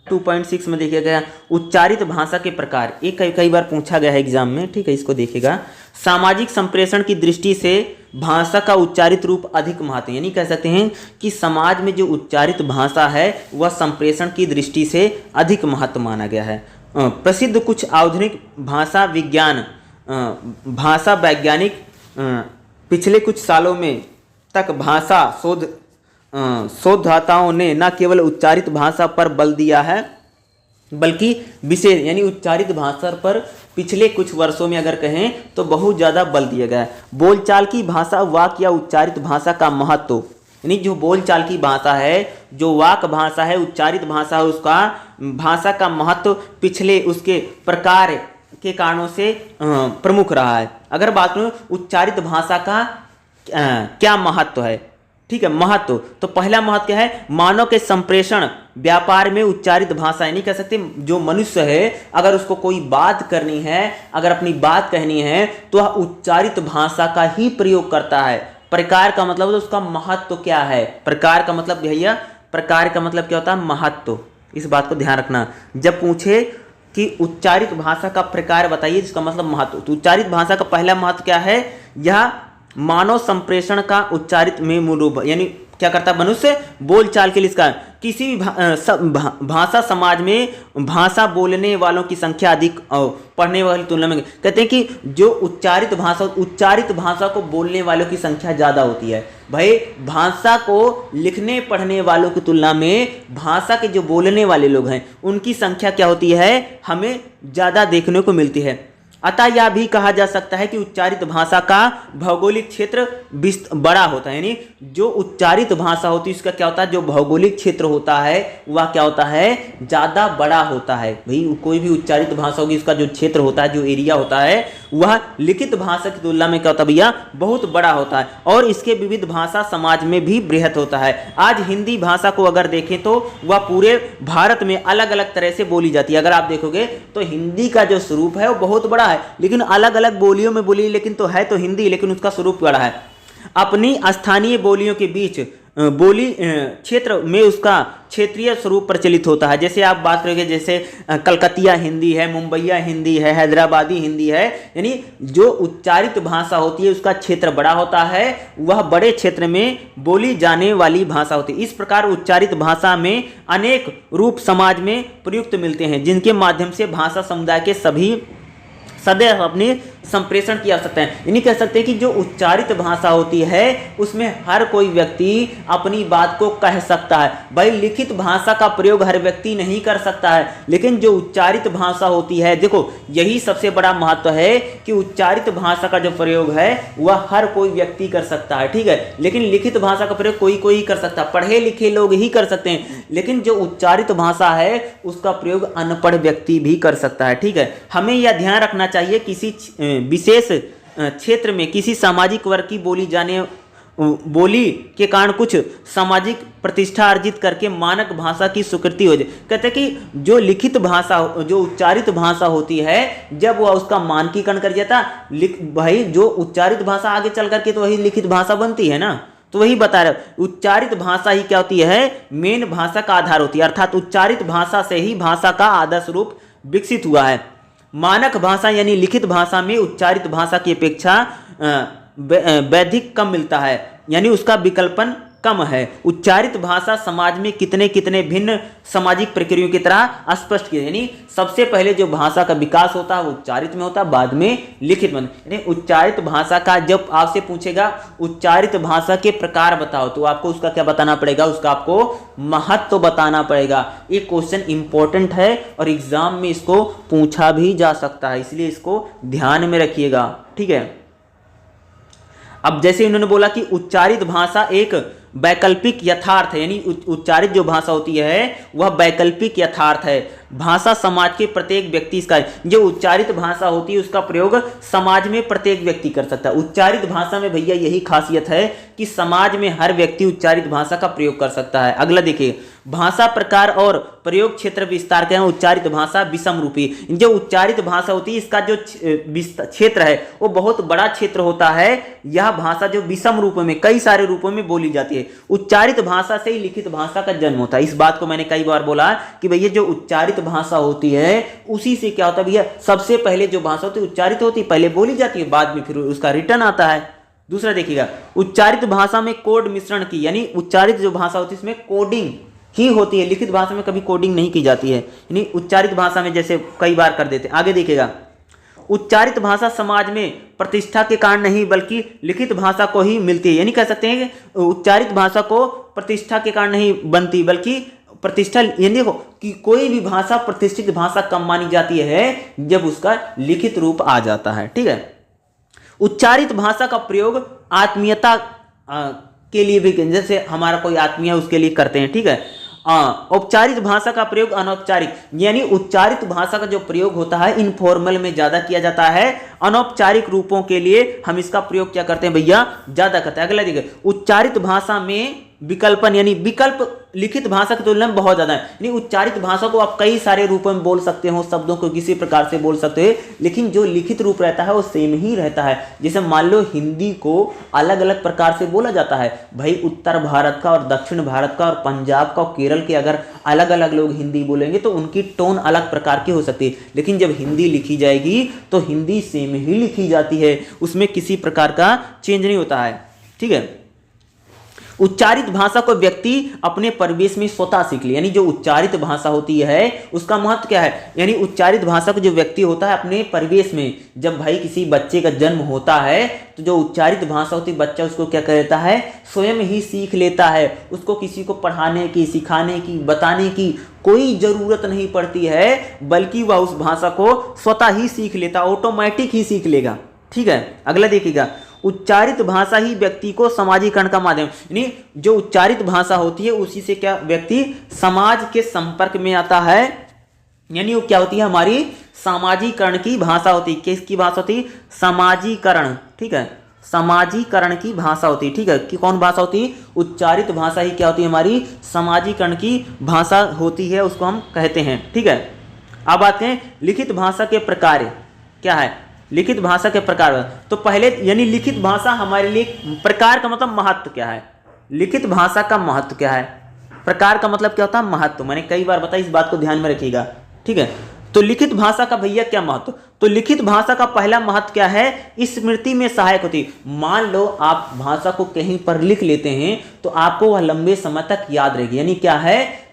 2.6 में देखिए गया उच्चारित भाषा के प्रकार, एक कई बार पूछा गया है एग्जाम में। ठीक है, इसको देखिएगा, सामाजिक संप्रेषण की दृष्टि से भाषा का उच्चारित रूप अधिक महत्व, यानी कह सकते हैं कि समाज में जो उच्चारित भाषा है वह संप्रेषण की दृष्टि से अधिक महत्व माना गया है। प्रसिद्ध कुछ आधुनिक भाषा विज्ञान भाषा वैज्ञानिक पिछले कुछ सालों में तक भाषा शोधकर्ताओं ने न केवल उच्चारित भाषा पर बल दिया है बल्कि विशेष यानी उच्चारित भाषा पर पिछले कुछ वर्षों में अगर कहें तो बहुत ज़्यादा बल दिया गया है। बोलचाल की भाषा वाक्य या उच्चारित भाषा का महत्व यानी जो बोलचाल की भाषा है, जो वाक भाषा है, उच्चारित भाषा है, उसका भाषा का महत्व पिछले उसके प्रकार के कारणों से प्रमुख रहा है। अगर बात करूं उच्चारित भाषा का क्या महत्व है, ठीक है, महत्व तो पहला महत्व क्या है, मानव के संप्रेषण व्यापार में उच्चारित भाषा नहीं कह सकते। जो मनुष्य है अगर उसको कोई बात करनी है, अगर अपनी बात कहनी है तो वह उच्चारित भाषा का ही प्रयोग करता है। प्रकार का मतलब तो उसका महत्व क्या है, प्रकार का मतलब भैया, प्रकार का मतलब क्या होता है, महत्व। इस बात को ध्यान रखना जब पूछे कि उच्चारित भाषा का प्रकार बताइए जिसका मतलब महत्व, तो उच्चारित भाषा का पहला महत्व क्या है, यह मानव संप्रेषण का उच्चारित में मूल रूप यानी क्या करता है, मनुष्य बोलचाल के लिए इसका किसी भी भाषा समाज में भाषा बोलने वालों की संख्या अधिक पढ़ने वाली तुलना में कहते हैं कि जो उच्चारित भाषा को बोलने वालों की संख्या ज़्यादा होती है। भाई भाषा को लिखने पढ़ने वालों की तुलना में भाषा के जो बोलने वाले लोग हैं उनकी संख्या क्या होती है, हमें ज़्यादा देखने को मिलती है। अतः यह भी कहा जा सकता है कि उच्चारित भाषा का भौगोलिक क्षेत्र बड़ा होता है, यानी जो उच्चारित भाषा होती है उसका क्या होता है, जो भौगोलिक क्षेत्र होता है वह क्या होता है, ज़्यादा बड़ा होता है। भाई कोई भी उच्चारित भाषा होगी उसका जो क्षेत्र होता है, जो एरिया होता है वह लिखित भाषा की तुलना में क्या होता है भैया, बहुत बड़ा होता है और इसके विविध भाषा समाज में भी बृहत होता है। आज हिंदी भाषा को अगर देखें तो वह पूरे भारत में अलग अलग तरह से बोली जाती है। अगर आप देखोगे तो हिंदी का जो स्वरूप है वो बहुत बड़ा है, लेकिन अलग अलग बोलियों में बोली, लेकिन तो है तो हिंदी, लेकिन उसका स्वरूप बड़ा है। अपनी स्थानीय बोलियों के बीच बोली क्षेत्र में उसका क्षेत्रीय स्वरूप प्रचलित होता है। जैसे आप बात करोगे जैसे कलकतिया हिंदी है, मुंबईया हिंदी है, हैदराबादी हिंदी है, यानी जो उच्चारित भाषा होती है उसका क्षेत्र बड़ा होता है, वह बड़े क्षेत्र में बोली जाने वाली भाषा होती है। इस प्रकार उच्चारित भाषा में अनेक रूप समाज में प्रयुक्त मिलते हैं जिनके माध्यम से भाषा समुदाय के सभी सदैव अपनी संप्रेषण की आवश्यकता है। यानी कह सकते हैं कि जो उच्चारित भाषा होती है उसमें हर कोई व्यक्ति अपनी बात को कह सकता है। भाई लिखित भाषा का प्रयोग हर व्यक्ति नहीं कर सकता है, लेकिन जो उच्चारित भाषा होती है, देखो यही सबसे बड़ा महत्व है कि उच्चारित भाषा का जो प्रयोग है वह हर कोई व्यक्ति कर सकता है, ठीक है, लेकिन लिखित भाषा का प्रयोग कोई ही कर सकता है, पढ़े लिखे लोग ही कर सकते हैं, लेकिन जो उच्चारित भाषा है उसका प्रयोग अनपढ़ व्यक्ति भी कर सकता है, ठीक है। हमें यह ध्यान रखना चाहिए किसी विशेष क्षेत्र में किसी सामाजिक वर्ग की बोली के कारण कुछ सामाजिक प्रतिष्ठा अर्जित करके मानक भाषा की स्वीकृति हो जाए। कहते हैं कि जो लिखित भाषा, जो उच्चारित भाषा होती है, जब वह उसका मानकीकरण कर जाता, भाई जो उच्चारित भाषा आगे चल करके तो वही लिखित भाषा बनती है ना, तो वही बता रहे उच्चारित भाषा ही क्या होती है, मेन भाषा का आधार होती है, अर्थात उच्चारित भाषा से ही भाषा का आदर्श रूप विकसित हुआ है। मानक भाषा यानी लिखित भाषा में उच्चारित भाषा की अपेक्षा वैधिक कम मिलता है, यानी उसका विकल्पन कम है। उच्चारित भाषा समाज में कितने कितने भिन्न सामाजिक प्रक्रियाओं की तरह स्पष्ट किया, यानी सबसे पहले जो भाषा का विकास होता है वो उच्चारित में होता है, बाद में लिखित में। यानी उच्चारित भाषा का जब आपसे पूछेगा उच्चारित भाषा के प्रकार बताओ, तो आपको उसका क्या बताना पड़ेगा, उसका आपको महत्व बताना पड़ेगा। ये क्वेश्चन इंपॉर्टेंट है और एग्जाम में इसको पूछा भी जा सकता है, इसलिए इसको ध्यान में रखिएगा, ठीक है। अब जैसे इन्होंने बोला कि उच्चारित भाषा एक वैकल्पिक यथार्थ है, यानी उच्चारित जो भाषा होती है वह वैकल्पिक यथार्थ है। भाषा समाज के प्रत्येक व्यक्ति इसका, जो उच्चारित भाषा होती है उसका प्रयोग समाज में प्रत्येक व्यक्ति कर सकता है। उच्चारित भाषा में भैया यही खासियत है कि समाज में हर व्यक्ति उच्चारित भाषा का प्रयोग कर सकता है। अगला देखिए, भाषा प्रकार और प्रयोग क्षेत्र विस्तार के हैं। उच्चारित भाषा विषम रूपी, जो उच्चारित भाषा होती है इसका जो क्षेत्र है वो बहुत बड़ा क्षेत्र होता है। यह भाषा जो विषम रूप में कई सारे रूपों में बोली जाती है। उच्चारित भाषा से ही लिखित भाषा का जन्म होता है। इस बात को मैंने कई बार बोला कि भैया जो उच्चारित भाषा होती है उसी से क्या होता है भैया, सबसे पहले जो भाषा होती है उच्चारित होती है, पहले बोली जाती है, बाद में फिर उसका रिटर्न आता है। दूसरा देखिएगा, उच्चारित भाषा में कोड मिश्रण की, यानी उच्चारित जो भाषा होती है इसमें कोडिंग ही होती है, लिखित भाषा में कभी कोडिंग नहीं की जाती है, यानी उच्चारित भाषा में जैसे कई बार कर देते हैं। आगे देखिएगा, उच्चारित भाषा समाज में प्रतिष्ठा के कारण नहीं बल्कि लिखित भाषा को ही मिलती है, यानी कह सकते हैं कि उच्चारित भाषा को प्रतिष्ठा के कारण नहीं बनती बल्कि प्रतिष्ठा, यानी देखो कि कोई भी भाषा प्रतिष्ठित भाषा कम मानी जाती है जब उसका लिखित रूप आ जाता है। ठीक है, उच्चारित भाषा का प्रयोग आत्मीयता के लिए भी, जैसे हमारा कोई आत्मीय है उसके लिए करते हैं। ठीक है, औपचारिक भाषा का प्रयोग अनौपचारिक, यानी उच्चारित भाषा का जो प्रयोग होता है इनफॉर्मल में ज्यादा किया जाता है, अनौपचारिक रूपों के लिए हम इसका प्रयोग क्या करते हैं भैया, ज्यादा करते हैं। अगला देखिए, उच्चारित भाषा में विकल्पन, यानी विकल्प लिखित भाषा की तुलना में बहुत ज्यादा है, यानी उच्चारित भाषा को आप कई सारे रूपों में बोल सकते हो, शब्दों को किसी प्रकार से बोल सकते हो, लेकिन जो लिखित रूप रहता है वो सेम ही रहता है। जैसे मान लो हिंदी को अलग अलग प्रकार से बोला जाता है भाई, उत्तर भारत का और दक्षिण भारत का और पंजाब का और केरल के अगर अलग अलग लोग हिंदी बोलेंगे तो उनकी टोन अलग प्रकार की हो सकती है, लेकिन जब हिंदी लिखी जाएगी तो हिंदी सेम ही लिखी जाती है, उसमें किसी प्रकार का चेंज नहीं होता है। ठीक है, उच्चारित भाषा को व्यक्ति अपने परिवेश में स्वतः सीख ले, यानी जो उच्चारित भाषा होती है उसका महत्व क्या है, यानी उच्चारित भाषा को जो व्यक्ति होता है अपने परिवेश में, जब भाई किसी बच्चे का जन्म होता है तो जो उच्चारित भाषा होती है बच्चा उसको क्या कर लेता है, स्वयं ही सीख लेता है, उसको किसी को पढ़ाने की, सिखाने की, बताने की कोई जरूरत नहीं पड़ती है, बल्कि वह उस भाषा को स्वतः ही सीख लेता, ऑटोमेटिक ही सीख लेगा। ठीक है, अगला देखिएगा, उच्चारित भाषा ही व्यक्ति को समाजीकरण का माध्यम, यानी जो उच्चारित भाषा होती है उसी से क्या व्यक्ति समाज के संपर्क में आता है, यानी वो क्या होती है, हमारी सामाजिकरण की भाषा होती है। किसकी भाषा होती है, समाजीकरण। ठीक है, समाजीकरण की भाषा होती है। ठीक है, कि कौन भाषा होती है, उच्चारित भाषा ही क्या होती है, हमारी समाजीकरण की भाषा होती है, उसको हम कहते हैं। ठीक है, अब आते हैं लिखित भाषा के प्रकार क्या है, लिखित भाषा के प्रकार। तो पहले यानी लिखित भाषा हमारे लिए, प्रकार का मतलब महत्व क्या है, लिखित भाषा का महत्व क्या है, प्रकार का मतलब क्या होता है, महत्व। मैंने कई बार बताया, इस बात को ध्यान में रखिएगा। ठीक है, तो लिखित भाषा का भैया क्या महत्व, तो लिखित भाषा का पहला महत्व क्या है, स्मृति में सहायक होती है। मान लो आप भाषा को कहीं पर लिख लेते हैं तो आपको वह लंबे समय तक याद रहेगी, यानी क्या है,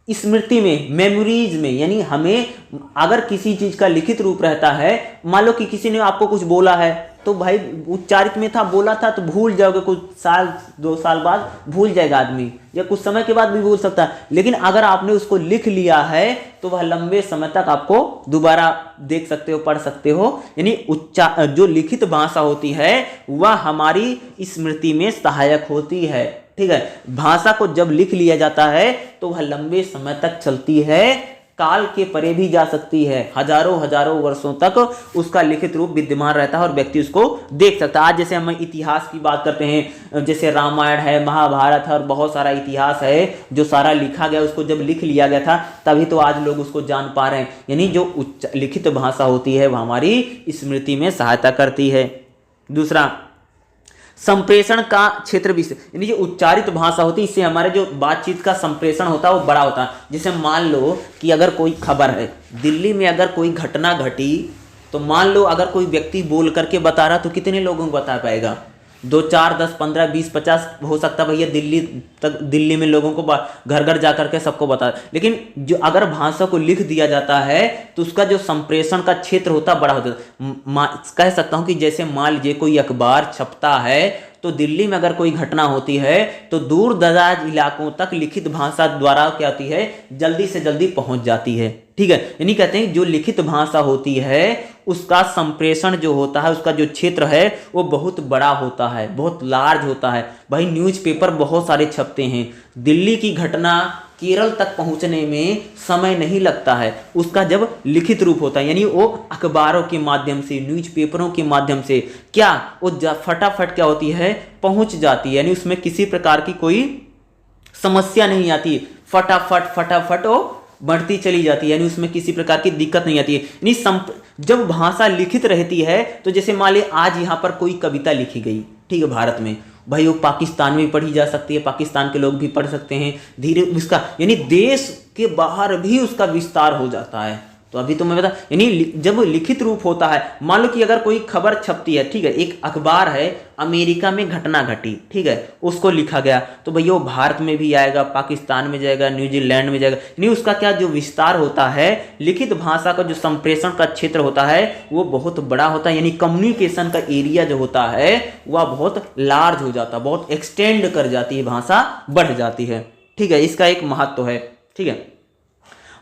स्मृति में, मेमोरीज में, यानी हमें अगर किसी चीज का लिखित रूप रहता है, मान लो कि किसी ने आपको कुछ बोला है तो भाई उच्चारित में था, बोला था तो भूल जाओगे, कुछ साल 2 साल बाद भूल जाएगा आदमी, या कुछ समय के बाद भी भूल सकता है, लेकिन अगर आपने उसको लिख लिया है तो वह लंबे समय तक आपको दोबारा देख सकते हो, पढ़ सकते हो। यानी जो लिखित भाषा होती है वह हमारी स्मृति में सहायक होती है। ठीक है, भाषा को जब लिख लिया जाता है तो वह लंबे समय तक चलती है, काल के परे भी जा सकती है, हजारों हजारों वर्षों तक उसका लिखित रूप विद्यमान रहता है और व्यक्ति उसको देख सकता है। आज जैसे हम इतिहास की बात करते हैं, जैसे रामायण है, महाभारत है और बहुत सारा इतिहास है जो सारा लिखा गया, उसको जब लिख लिया गया था तभी तो आज लोग उसको जान पा रहे हैं। यानी जो लिखित भाषा होती है वह हमारी स्मृति में सहायता करती है। दूसरा, संप्रेषण का क्षेत्र भी, यानी जो उच्चारित भाषा होती है इससे हमारे जो बातचीत का संप्रेषण होता है वो बड़ा होता है। जैसे मान लो कि अगर कोई खबर है, दिल्ली में अगर कोई घटना घटी, तो मान लो अगर कोई व्यक्ति बोल करके बता रहा तो कितने लोगों को बता पाएगा, 2 4 10 15 20 50 हो सकता है भैया दिल्ली में लोगों को घर घर जा करके सबको बता। लेकिन जो अगर भाषा को लिख दिया जाता है तो उसका जो संप्रेषण का क्षेत्र होता है बड़ा होता है। कह सकता हूं कि जैसे मान लीजिए कोई अखबार छपता है तो दिल्ली में अगर कोई घटना होती है तो दूर दराज इलाकों तक लिखित भाषा द्वारा क्या होती है, जल्दी से जल्दी पहुंच जाती है। ठीक है, यानी कहते हैं जो लिखित भाषा होती है उसका संप्रेषण जो होता है, उसका जो क्षेत्र है वो बहुत बड़ा होता है, बहुत लार्ज होता है। भाई न्यूज़पेपर बहुत सारे छपते हैं, दिल्ली की घटना केरल तक पहुंचने में समय नहीं लगता है, उसका जब लिखित रूप होता है, यानी वो अखबारों के माध्यम से, न्यूज़पेपरों के माध्यम से क्या वो फटाफट क्या होती है, पहुंच जाती है, यानी उसमें किसी प्रकार की कोई समस्या नहीं आती, फटाफट वो बढ़ती चली जाती है, यानी उसमें किसी प्रकार की दिक्कत नहीं आती है। यानी जब भाषा लिखित रहती है तो जैसे मान ली आज यहाँ पर कोई कविता लिखी गई, ठीक है, भारत में, भाई वो पाकिस्तान में भी पढ़ी जा सकती है, पाकिस्तान के लोग भी पढ़ सकते हैं, धीरे उसका यानी देश के बाहर भी उसका विस्तार हो जाता है, तो अभी तो मैं बता, यानी जब लिखित रूप होता है, मान लो कि अगर कोई खबर छपती है, ठीक है, एक अखबार है, अमेरिका में घटना घटी, ठीक है, उसको लिखा गया, तो भैया वो भारत में भी आएगा, पाकिस्तान में जाएगा, न्यूजीलैंड में जाएगा, यानी उसका क्या जो विस्तार होता है, लिखित भाषा का जो संप्रेषण का क्षेत्र होता है वो बहुत बड़ा होता है, यानी कम्युनिकेशन का एरिया जो होता है वह बहुत लार्ज हो जाता है, बहुत एक्सटेंड कर जाती है, भाषा बढ़ जाती है, ठीक है, इसका एक महत्व है, ठीक है।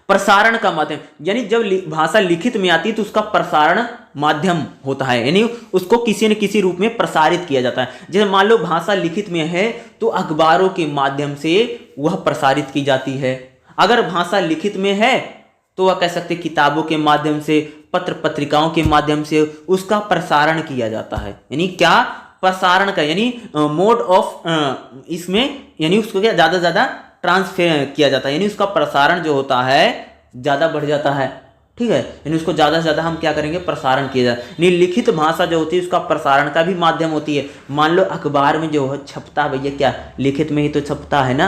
प्रसारण का माध्यम, यानी जब भाषा लिखित में आती है तो उसका प्रसारण माध्यम होता है, यानी उसको किसी न किसी रूप में प्रसारित किया जाता है। जैसे मान लो भाषा लिखित में है तो अखबारों के माध्यम से वह प्रसारित की जाती है, अगर भाषा लिखित में है तो वह कह सकते किताबों के माध्यम से, पत्र पत्रिकाओं के माध्यम से उसका प्रसारण किया जाता है। यानी क्या प्रसारण का, यानी मोड ऑफ इसमें, यानी उसको क्या ज़्यादा से ज़्यादा ट्रांसफर किया जाता है, यानी उसका प्रसारण जो होता है ज़्यादा बढ़ जाता है, ठीक है, यानी उसको ज़्यादा से ज़्यादा हम क्या करेंगे, प्रसारण किया जाए। यानी लिखित भाषा जो होती है उसका प्रसारण का भी माध्यम होती है। मान लो अखबार में जो है छपता है, भैया क्या लिखित में ही तो छपता है ना,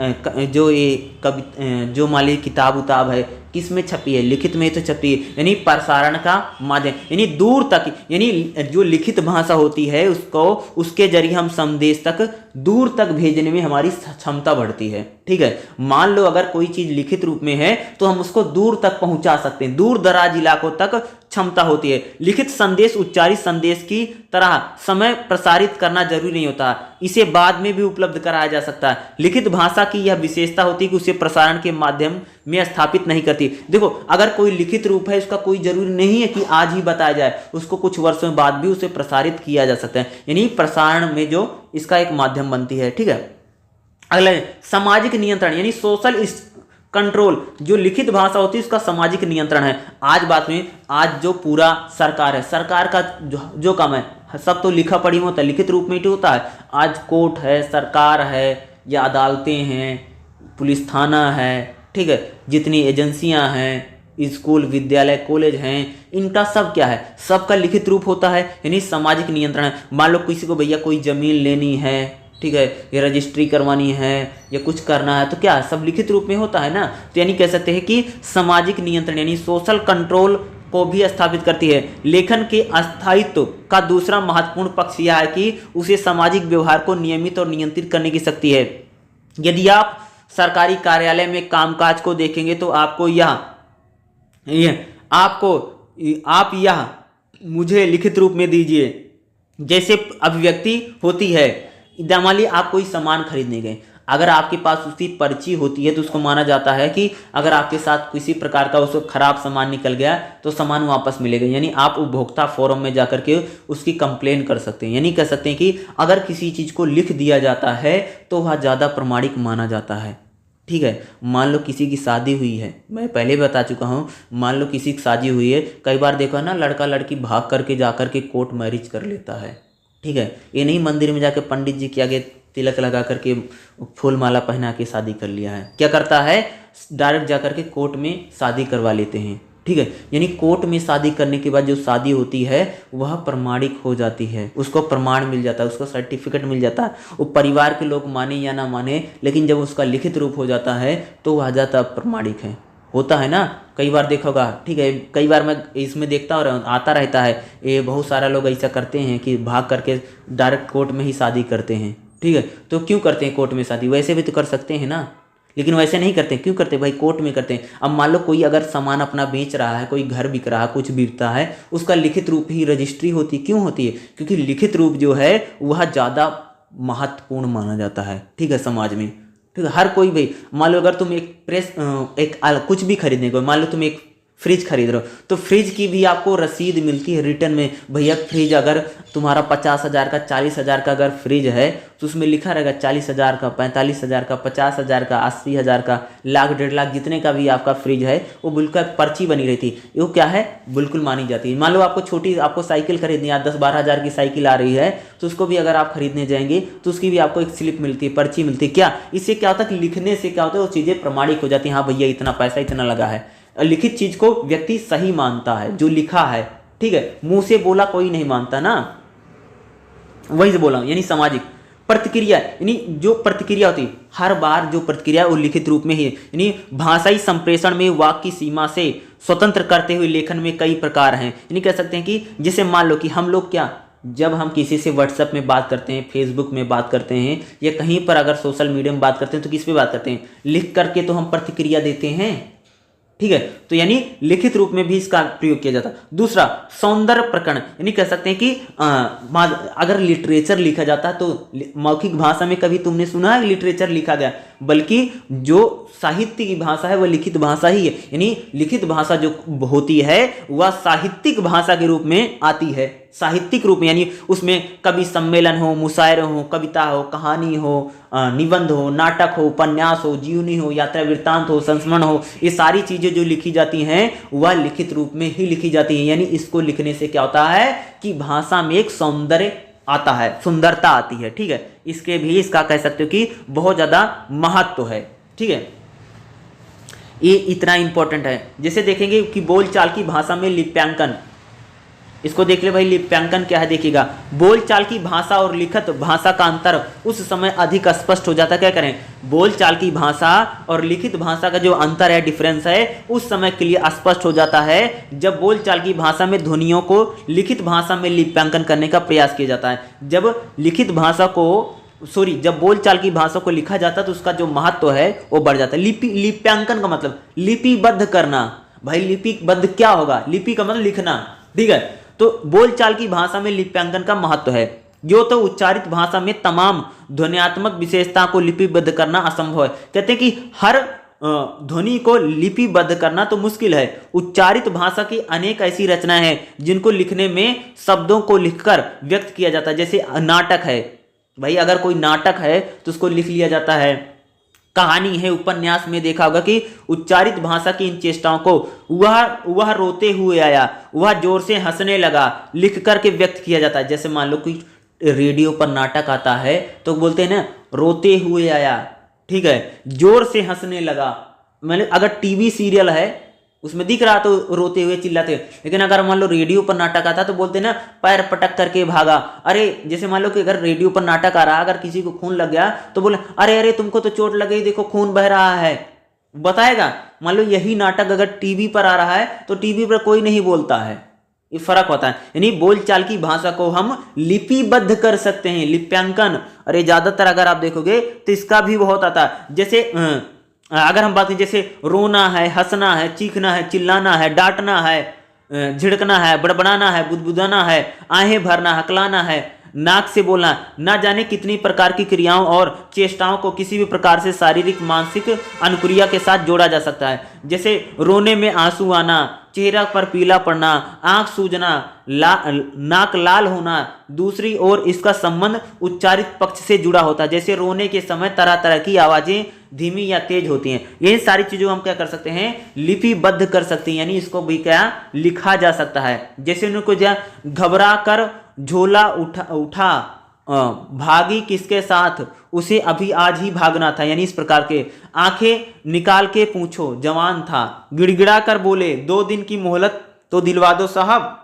जो ये कवि जो मान ली किताब उताब है किस में छपी है, लिखित में ही तो छपी है, यानी प्रसारण का माध्यम, यानी दूर तक, यानी जो लिखित भाषा होती है उसको, उसके जरिए हम संदेश तक दूर तक भेजने में हमारी क्षमता बढ़ती है, ठीक है। मान लो अगर कोई चीज लिखित रूप में है तो हम उसको दूर तक पहुंचा सकते हैं, दूर दराज इलाकों तक क्षमता होती है। लिखित संदेश उच्चारित संदेश की तरह समय प्रसारित करना जरूरी नहीं होता, इसे बाद में भी उपलब्ध कराया जा सकता है। लिखित भाषा की यह विशेषता होती है कि उसे प्रसारण के माध्यम में स्थापित नहीं करती। देखो अगर कोई लिखित रूप है उसका कोई जरूरी नहीं है कि आज ही बताया जाए, उसको कुछ वर्षों बाद भी उसे प्रसारित किया जा सकता है, यानी प्रसारण में जो इसका एक माध्यम बनती है, ठीक है। अगला सामाजिक नियंत्रण, यानी सोशल कंट्रोल, जो लिखित भाषा होती है उसका सामाजिक नियंत्रण है। आज बात में, आज जो पूरा सरकार है, सरकार का जो काम है सब तो लिखा पढ़ी में होता है, लिखित रूप में ही होता है। आज कोर्ट है, सरकार है, या अदालतें हैं, पुलिस थाना है, ठीक है, जितनी एजेंसियां हैं, स्कूल विद्यालय कॉलेज हैं, इनका सब क्या है, सबका लिखित रूप होता है, यानी सामाजिक नियंत्रण है। मान लो किसी को भैया कोई जमीन लेनी है, ठीक है, या रजिस्ट्री करवानी है या कुछ करना है, तो क्या सब लिखित रूप में होता है ना, तो यानी कह सकते हैं कि सामाजिक नियंत्रण यानी सोशल कंट्रोल को भी स्थापित करती है। लेखन के अस्थायित्व का दूसरा महत्वपूर्ण पक्ष यह है कि उसे सामाजिक व्यवहार को नियमित और नियंत्रित करने की शक्ति है। यदि आप सरकारी कार्यालय में कामकाज को देखेंगे तो आपको आप यह मुझे लिखित रूप में दीजिए जैसे अभिव्यक्ति होती है। मान लीजिए आप कोई सामान खरीदने गए, अगर आपके पास उसकी पर्ची होती है तो उसको माना जाता है कि अगर आपके साथ किसी प्रकार का उसको खराब सामान निकल गया तो सामान वापस मिलेगा, यानी आप उपभोक्ता फोरम में जाकर के उसकी कंप्लेन कर सकते हैं। यानी कह सकते हैं कि अगर किसी चीज़ को लिख दिया जाता है तो वह ज़्यादा प्रमाणिक माना जाता है, ठीक है। मान लो किसी की शादी हुई है, मैं पहले बता चुका हूँ, मान लो किसी की शादी हुई है, कई बार देखो ना लड़का लड़की भाग करके जा करके कोर्ट मैरिज कर लेता है, ठीक है, ये नहीं मंदिर में जाके पंडित जी के आगे तिलक लगा करके फूल माला पहना के शादी कर लिया है, क्या करता है डायरेक्ट जा करके कोर्ट में शादी करवा लेते हैं, ठीक है। यानी कोर्ट में शादी करने के बाद जो शादी होती है वह प्रमाणिक हो जाती है, उसको प्रमाण मिल जाता है, उसको सर्टिफिकेट मिल जाता है, वो परिवार के लोग माने या ना माने, लेकिन जब उसका लिखित रूप हो जाता है तो वह ज़्यादा प्रमाणिक है, होता है ना। कई बार देखा होगा, ठीक है, कई बार मैं इसमें देखता और आता रहता है, ये बहुत सारा लोग ऐसा करते हैं कि भाग करके डायरेक्ट कोर्ट में ही शादी करते हैं, ठीक है। तो क्यों करते हैं कोर्ट में शादी, वैसे भी तो कर सकते हैं ना, लेकिन वैसे नहीं करते, क्यों करते भाई, कोर्ट में करते हैं। अब मान लो कोई अगर सामान अपना बेच रहा है, कोई घर बिक रहा है, कुछ बिकता है, उसका लिखित रूप ही रजिस्ट्री होती, क्यों होती है, क्योंकि लिखित रूप जो है वह ज़्यादा महत्वपूर्ण माना जाता है, ठीक है, समाज में, ठीक है। हर कोई भाई, मान लो अगर तुम एक कुछ भी खरीदने को, मान लो तुम एक फ्रिज खरीद रहे हो तो फ्रिज की भी आपको रसीद मिलती है रिटर्न में, भैया फ्रिज अगर तुम्हारा 50,000 का 40,000 का अगर फ्रिज है तो उसमें लिखा रहेगा 40,000 का, 45,000 का, 50,000 का, 80,000 का, लाख 1.5 लाख जितने का भी आपका फ्रिज है वो बिल्कुल पर्ची बनी रहती है, वो क्या है बिल्कुल मानी जाती है। मान लो आपको साइकिल खरीदनी है, 10-12 हज़ार की साइकिल आ रही है तो उसको भी अगर आप खरीदने जाएंगे तो उसकी भी आपको एक स्लिप मिलती है, पर्ची मिलती है। क्या इससे क्या होता है, लिखने से क्या होता है वो चीज़ें प्रमाणिक हो जाती हैं, हाँ भैया इतना पैसा इतना लगा है। लिखित चीज को व्यक्ति सही मानता है, जो लिखा है, ठीक है, मुंह से बोला कोई नहीं मानता ना, वही से बोला हूं, यानी सामाजिक प्रतिक्रिया यानी जो प्रतिक्रिया होती है, हर बार जो प्रतिक्रिया वो लिखित रूप में ही है। यानी भाषाई संप्रेषण में वाक्य की सीमा से स्वतंत्र करते हुए लेखन में कई प्रकार हैं। यानी कह सकते हैं कि जैसे मान लो कि हम लोग क्या, जब हम किसी से व्हाट्सएप में बात करते हैं, फेसबुक में बात करते हैं, या कहीं पर अगर सोशल मीडिया में बात करते हैं, तो किस पे बात करते हैं, लिख करके तो हम प्रतिक्रिया देते हैं, ठीक है। तो यानी लिखित रूप में भी इसका प्रयोग किया जाता है। दूसरा, सौंदर्य प्रकरण, यानी कह सकते हैं कि अगर लिटरेचर लिखा जाता है तो मौखिक भाषा में कभी तुमने सुना है लिटरेचर लिखा गया, बल्कि जो साहित्य की भाषा है वह लिखित भाषा ही है। यानी लिखित भाषा जो होती है वह साहित्यिक भाषा के रूप में आती है, साहित्यिक रूप में, यानी उसमें कवि सम्मेलन हो, मुशायरे हो, कविता हो, कहानी हो, निबंध हो, नाटक हो, उपन्यास हो, जीवनी हो, यात्रा वृत्तांत हो, संस्मरण हो, ये सारी चीजें जो लिखी जाती हैं वह लिखित रूप में ही लिखी जाती हैं। यानी इसको लिखने से क्या होता है कि भाषा में एक सौंदर्य आता है, सुंदरता आती है, ठीक है। इसके भी इसका कह सकते हो कि बहुत ज्यादा महत्व है, ठीक है। ये इतना इंपॉर्टेंट है। जैसे देखेंगे कि बोलचाल की भाषा में लिप्यांकन, इसको देख ले भाई, लिप्यांकन क्या है देखिएगा। बोलचाल की भाषा और लिखित भाषा का अंतर उस समय अधिक स्पष्ट हो जाता है। क्या करें, बोलचाल की भाषा और लिखित भाषा का जो अंतर है, डिफरेंस है, उस समय के लिए स्पष्ट हो जाता है जब बोलचाल की भाषा में ध्वनियों को लिखित भाषा में लिप्यांकन करने का प्रयास किया जाता है। जब बोलचाल की भाषा को लिखा जाता है तो उसका जो महत्व है वो बढ़ जाता है। लिप्यांकन का मतलब लिपिबद्ध करना। भाई लिपिबद्ध क्या होगा, लिपि का मतलब लिखना, ठीक है। तो बोलचाल की भाषा में लिप्यांकन का महत्व है। जो तो उच्चारित भाषा में तमाम ध्वन्यात्मक विशेषता को लिपिबद्ध करना असंभव है। कहते हैं कि हर ध्वनि को लिपिबद्ध करना तो मुश्किल है। उच्चारित भाषा की अनेक ऐसी रचनाएं हैं जिनको लिखने में शब्दों को लिखकर व्यक्त किया जाता है। जैसे नाटक है, भाई अगर कोई नाटक है तो उसको लिख लिया जाता है। कहानी है, उपन्यास में देखा होगा कि उच्चारित भाषा की इन चेष्टाओं को वह रोते हुए आया, वह जोर से हंसने लगा, लिख करके व्यक्त किया जाता है। जैसे मान लो कोई रेडियो पर नाटक आता है तो बोलते हैं ना, रोते हुए आया, ठीक है, जोर से हंसने लगा। मतलब अगर टीवी सीरियल है उसमें दिख रहा तो रोते हुए चिल्लाते, लेकिन अगर मान लो रेडियो पर नाटक आता तो बोलते ना पैर पटक करके भागा। अरे जैसे मान लो कि अगर रेडियो पर नाटक आ रहा, अगर किसी को खून लग गया तो बोले अरे अरे तुमको तो चोट लग गई, देखो खून बह रहा है, बताएगा। मान लो यही नाटक अगर टीवी पर आ रहा है तो टीवी पर कोई नहीं बोलता है, ये फर्क होता है। यानी बोलचाल की भाषा को हम लिपिबद्ध कर सकते हैं, लिप्यांकन। अरे ज्यादातर अगर आप देखोगे तो इसका भी बहुत आता है। जैसे अगर हम बात करें, जैसे रोना है, हंसना है, चीखना है, चिल्लाना है, डांटना है, झिड़कना है, बड़बड़ाना है, बुदबुदाना है, आहें भरना, हकलाना है, नाक से बोलना, ना जाने कितनी प्रकार की क्रियाओं और चेष्टाओं को किसी भी प्रकार से शारीरिक मानसिक अनुक्रिया के साथ जोड़ा जा सकता है। जैसे रोने में आंसू आना, चेहरा पर पीला पड़ना, आंख सूजना, नाक लाल होना। दूसरी ओर इसका संबंध उच्चारित पक्ष से जुड़ा होता है। जैसे रोने के समय तरह तरह की आवाजें धीमी या तेज होती हैं। ये सारी चीजों हम क्या कर सकते हैं, लिपिबद्ध कर सकते हैं, यानी इसको भी क्या लिखा जा सकता है। जैसे उनको घबरा कर झोला उठा भागी किसके साथ, उसे अभी आज ही भागना था, यानी इस प्रकार के। आंखें निकाल के पूछो, जवान था। गिड़गिड़ा कर बोले, 2 दिन की मोहलत तो दिलवा दो साहब,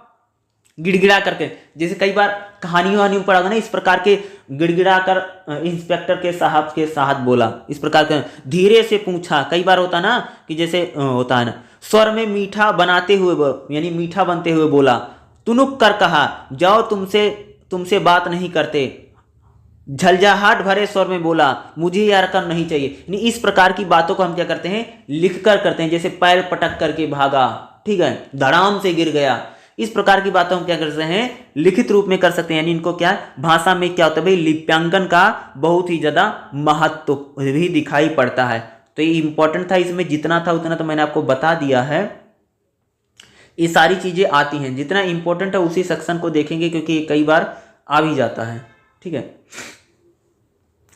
गिड़गिड़ा करके। जैसे कई बार कहानियों वहानियों पढ़ा ना, इस प्रकार के गिड़गिड़ा कर इंस्पेक्टर के साथ बोला, इस प्रकार के। धीरे से पूछा, कई बार होता ना कि जैसे होता है ना, स्वर में मीठा बनाते हुए, यानी मीठा बनते हुए बोला। तुनुक कर कहा, जाओ तुमसे बात नहीं करते। झलझाहट भरे स्वर में बोला, मुझे यह रकम नहीं चाहिए। यानी इस प्रकार की बातों को हम क्या करते हैं, लिख कर करते हैं। जैसे पैर पटक करके भागा, ठीक है, धड़ाम से गिर गया। इस प्रकार की बातों हम क्या कर सकते हैं, लिखित रूप में कर सकते हैं। यानी इनको क्या भाषा में क्या होता है भाई, लिप्यांकन का बहुत ही ज्यादा महत्व भी दिखाई पड़ता है। तो ये इंपॉर्टेंट था, इसमें जितना था उतना तो मैंने आपको बता दिया है। ये सारी चीजें आती हैं, जितना इंपॉर्टेंट है उसी सेक्शन को देखेंगे क्योंकि कई बार आ भी जाता है, ठीक है।